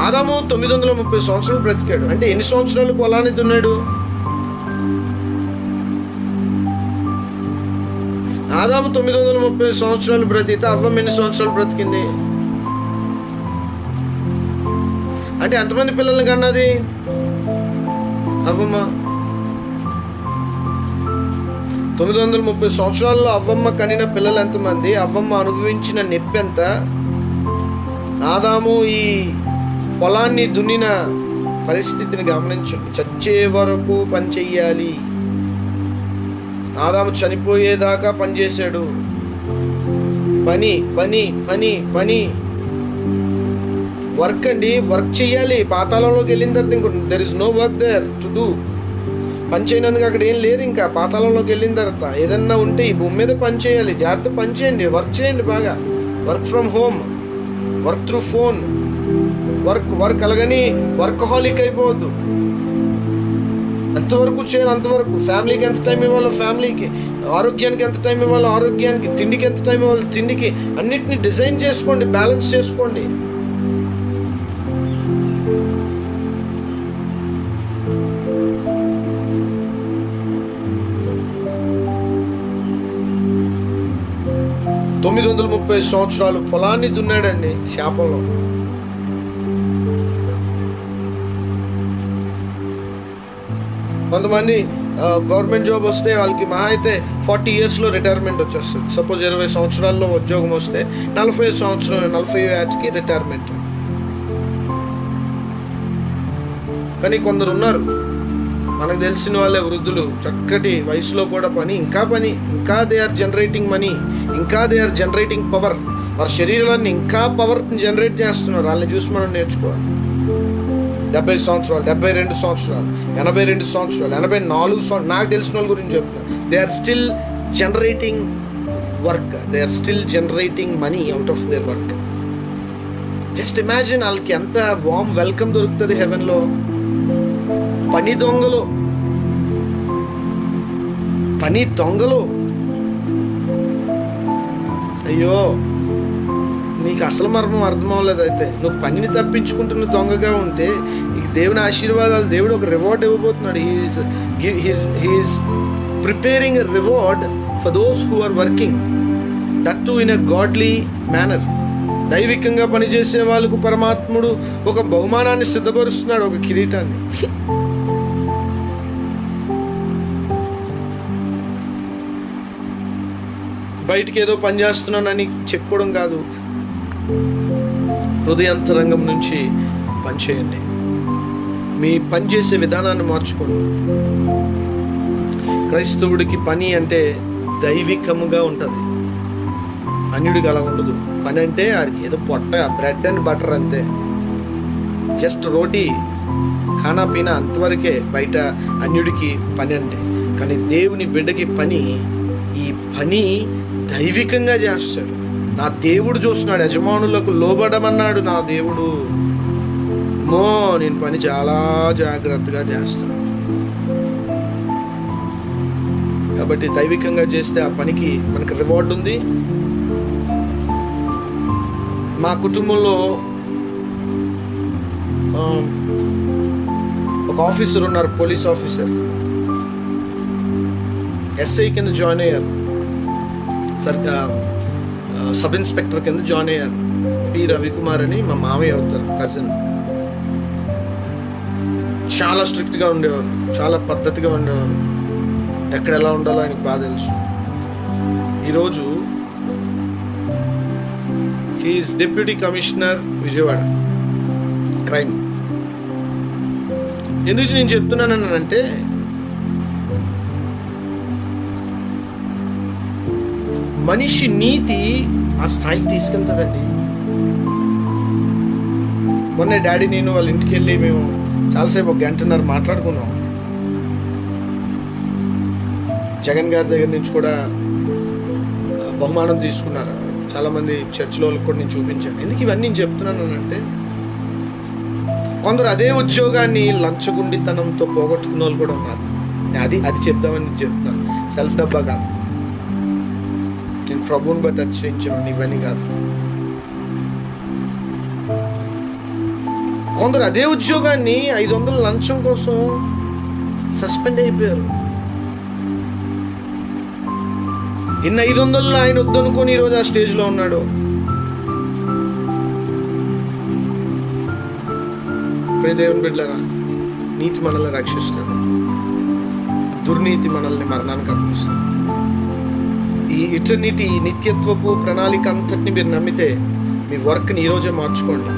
A: ఆదాము 930 సంవత్సరాలు బ్రతికాడు. అంటే ఎన్ని సంవత్సరాలు పొలాన్ని దున్నాడు? ఆదాము 930 సంవత్సరాలు బ్రతికితే అవ్వమ్మ ఎన్ని సంవత్సరాలు బ్రతికింది? అంటే ఎంతమంది పిల్లల్ని కన్నది అవ్వమ్మ? 930 సంవత్సరాల్లో అవ్వమ్మ కనిన పిల్లలు ఎంతమంది? అవ్వమ్మ అనుభవించిన నొప్పి ఎంత? ఆదాము ఈ పొలాన్ని దున్నిన పరిస్థితిని గమనించండి. చచ్చే వరకు పని చెయ్యాలి. ఆదాము చనిపోయేదాకా పని చేశాడు. పని పని పని పని వర్క్ అండి, వర్క్ చెయ్యాలి. పాతాళంలోకి వెళ్ళిన తర్వాత ఇంకో there is no work there to do. పని చేయనందుకు అక్కడ ఏం లేదు. ఇంకా పాతాళంలోకి వెళ్ళిన తర్వాత ఏదన్నా ఉంటే ఈ భూమి మీద పని చేయాలి. జాగ్రత్త పని చేయండి, వర్క్ చేయండి బాగా. Work from home, work through phone, work అలాగని వర్కహాలిక్ అయిపోవద్దు. ఎంతవరకు చేయాలి అంతవరకు. ఫ్యామిలీకి ఎంత టైం ఇవ్వాలో ఫ్యామిలీకి, ఆరోగ్యానికి ఎంత టైం ఇవ్వాలో ఆరోగ్యానికి, తిండికి ఎంత టైం ఇవ్వాలో తిండికి, అన్నిటిని డిజైన్ చేసుకోండి, బ్యాలెన్స్ చేసుకోండి. తొమ్మిది 930 సంవత్సరాలు పొలాన్ని దున్నాడండి శాపంలో. కొంతమంది గవర్నమెంట్ జాబ్ వస్తే వాళ్ళకి మహా అయితే 40 yearsలో రిటైర్మెంట్ వచ్చేస్తుంది. సపోజ్ 20 సంవత్సరాల్లో ఉద్యోగం వస్తే 40 ఏళ్ళకి రిటైర్మెంట్. కానీ కొందరు ఉన్నారు మనకు తెలిసిన వాళ్ళే, వృద్ధులు, చక్కటి వయసులో కూడా ఇంకా దే ఆర్ జనరేటింగ్ మనీ, ఇంకా దే ఆర్ జనరేటింగ్ పవర్. వారి శరీరాన్ని ఇంకా పవర్ జనరేట్ చేస్తున్నారు. వాళ్ళని చూసి మనం నేర్చుకోవాలి. 70 సంవత్సరాలు, 72 సంవత్సరాలు, 82 సంవత్సరాలు, 84 సంవత్సరాలు, నాకు తెలిసిన వాళ్ళ గురించి చెప్తున్నాను. They are still generating work, they are still generating money out of their work. Just imagine వాళ్ళకి ఎంత వామ్ వెల్కమ్ దొరుకుతుంది హెవెన్లో. పని దొంగలు. అయ్యో, నీకు అసలు మర్మం అర్థం అవ్వలేదు. అయితే నువ్వు పనిని తప్పించుకుంటున్న దొంగగా ఉంటే నీకు దేవుని ఆశీర్వాదాలు, దేవుడు ఒక రివార్డ్ ఇవ్వబోతున్నాడు. He is preparing a reward for those who are working, that too in a godly manner. దైవికంగా పనిచేసే వాళ్ళకు పరమాత్ముడు ఒక బహుమానాన్ని సిద్ధపరుస్తున్నాడు, ఒక కిరీటాన్ని. బయటికి ఏదో పని చేస్తున్నానని చెప్పుకోవడం కాదు, హృదయాంతరంగం నుంచి పనిచేయండి. మీ పనిచేసే విధానాన్ని మార్చుకోండి. క్రైస్తవుడికి పని అంటే దైవికముగా ఉంటుంది. అన్యుడికి అలా ఉండదు. పని అంటే ఆడికి ఏదో పొట్ట, బ్రెడ్ అండ్ బటర్ అంతే, జస్ట్ రోటీ ఖానా పీనా అంతవరకే బయట అన్యుడికి పని అంటే. కానీ దేవుని బిడ్డకి పని, ఈ పని దైవికంగా చేస్తాడు. నా దేవుడు చూస్తున్నాడు, యజమానులకు లోబడమన్నాడు నా దేవుడు. నేను పని చాలా జాగ్రత్తగా చేస్తాను. కాబట్టి దైవికంగా చేస్తే ఆ పనికి మనకు రివార్డ్ ఉంది. మా కుటుంబంలో ఒక ఆఫీసర్ ఉన్నారు, పోలీస్ ఆఫీసర్, ఎస్ఐ కింద జాయిన్ అయ్యారు, సబ్ ఇన్స్పెక్టర్ కింద జాయిన్ అయ్యారు. పి రవికుమార్ అని మా మామయ్య అవుతారు, కజిన్. చాలా స్ట్రిక్ట్గా ఉండేవారు, చాలా పద్ధతిగా ఉండేవారు. ఎక్కడ ఎలా ఉండాలో ఆయనకు బాగా తెలుసు. ఈరోజు he's deputy commissioner Vijayawada crime. ఎందుకు నేను చెప్తున్నానంటే, మనిషి నీతి ఆ స్థాయికి తీసుకెళ్తుందండి. మొన్న డాడీ నేను వాళ్ళ ఇంటికి వెళ్ళి మేము చాలాసేపు 1 గంటన్నర మాట్లాడుకున్నాం. జగన్ గారి దగ్గర నుంచి కూడా బహుమానం తీసుకున్నారు చాలామంది చర్చిలో వాళ్ళకి కూడా నేను చూపించాను. ఎందుకు ఇవన్నీ నేను చెప్తున్నాను అంటే, కొందరు అదే ఉద్యోగాన్ని లంచగుండితనంతో పోగొట్టుకున్న వాళ్ళు కూడా ఉన్నారు. అది చెప్దామని నేను చెప్తున్నాను. సెల్ఫ్ డబ్బా కాదు, నేను ప్రభువుని బట్టి అతిశయించాను, ఇవన్నీ కాదు. కొందరు అదే ఉద్యోగాన్ని 500 లంచం కోసం సస్పెండ్ అయిపోయారు. ఇన్ని 500 ఆయన వద్దనుకొని ఈరోజు ఆ స్టేజ్లో ఉన్నాడు. దేవుని బిడ్డలారా, నీతి మనల్ని రక్షిస్తుంది, దుర్నీతి మనల్ని మరణానికి అప్పగిస్తుంది. ఈ ఇటర్నిటీ, నిత్యత్వపు ప్రణాళిక అంతటిని మీరు నమ్మితే మీ వర్క్ని ఈరోజే మార్చుకోండి.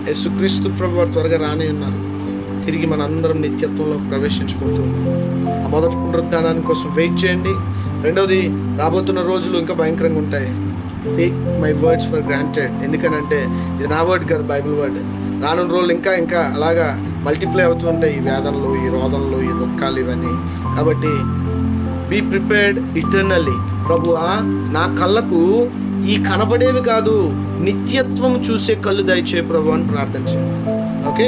A: యేసుక్రీస్తు ప్రభు వారు త్వరగా రానే ఉన్నారు. తిరిగి మన అందరం నిత్యత్వంలో ప్రవేశించుకుంటున్నాం. ఆ మొదటి పునరుద్ధానాని కోసం వెయిట్ చేయండి. రెండవది, రాబోతున్న రోజులు ఇంకా భయంకరంగా ఉంటాయి. Take my words for granted. ఎందుకనంటే ఇది నా వర్డ్ కాదు, బైబిల్ వర్డ్. రానున్న రోజులు ఇంకా అలాగా మల్టిప్లై అవుతూ ఉంటాయి, ఈ వేదనలు, ఈ రోదనలు, ఈ దుఃఖాలు, ఇవన్నీ. కాబట్టి బీ ప్రిపేర్డ్ ఇటర్నల్లీ. ప్రభువా, నా కళ్ళకు ఈ కనబడేవి కాదు, నిత్యత్వం చూసే కళ్ళు దయచే ప్రభు అని ప్రార్థన చేయండి. ఓకే,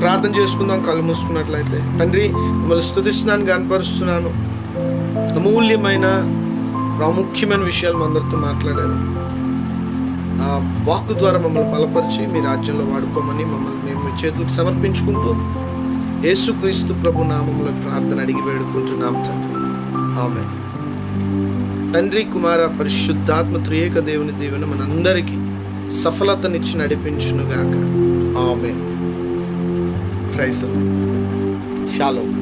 A: ప్రార్థన చేసుకుందాం కళ్ళు మూసుకున్నట్లయితే. తండ్రి, మిమ్మల్ని స్తుతిస్తున్నాను, కనపరుస్తున్నాను. అమూల్యమైన ప్రాముఖ్యమైన విషయాలు అందరితో మాట్లాడారు. ఆ వాక్కు ద్వారా మమ్మల్ని బలపరిచి మీ రాజ్యంలో వాడుకోమని మమ్మల్ని మేము మీ చేతులకు సమర్పించుకుంటూ యేసుక్రీస్తు ప్రభు నామములో ప్రార్థన అడిగి వేడుకుంటున్నాం తండ్రి. ఆమేన్. తండ్రి, కుమార, పరిశుద్ధాత్మ త్రియేక దేవుని దీవెన మనందరికీ సఫలతనిచ్చి నడిపించునుగాక. Amen. Praise the Lord. Shalom.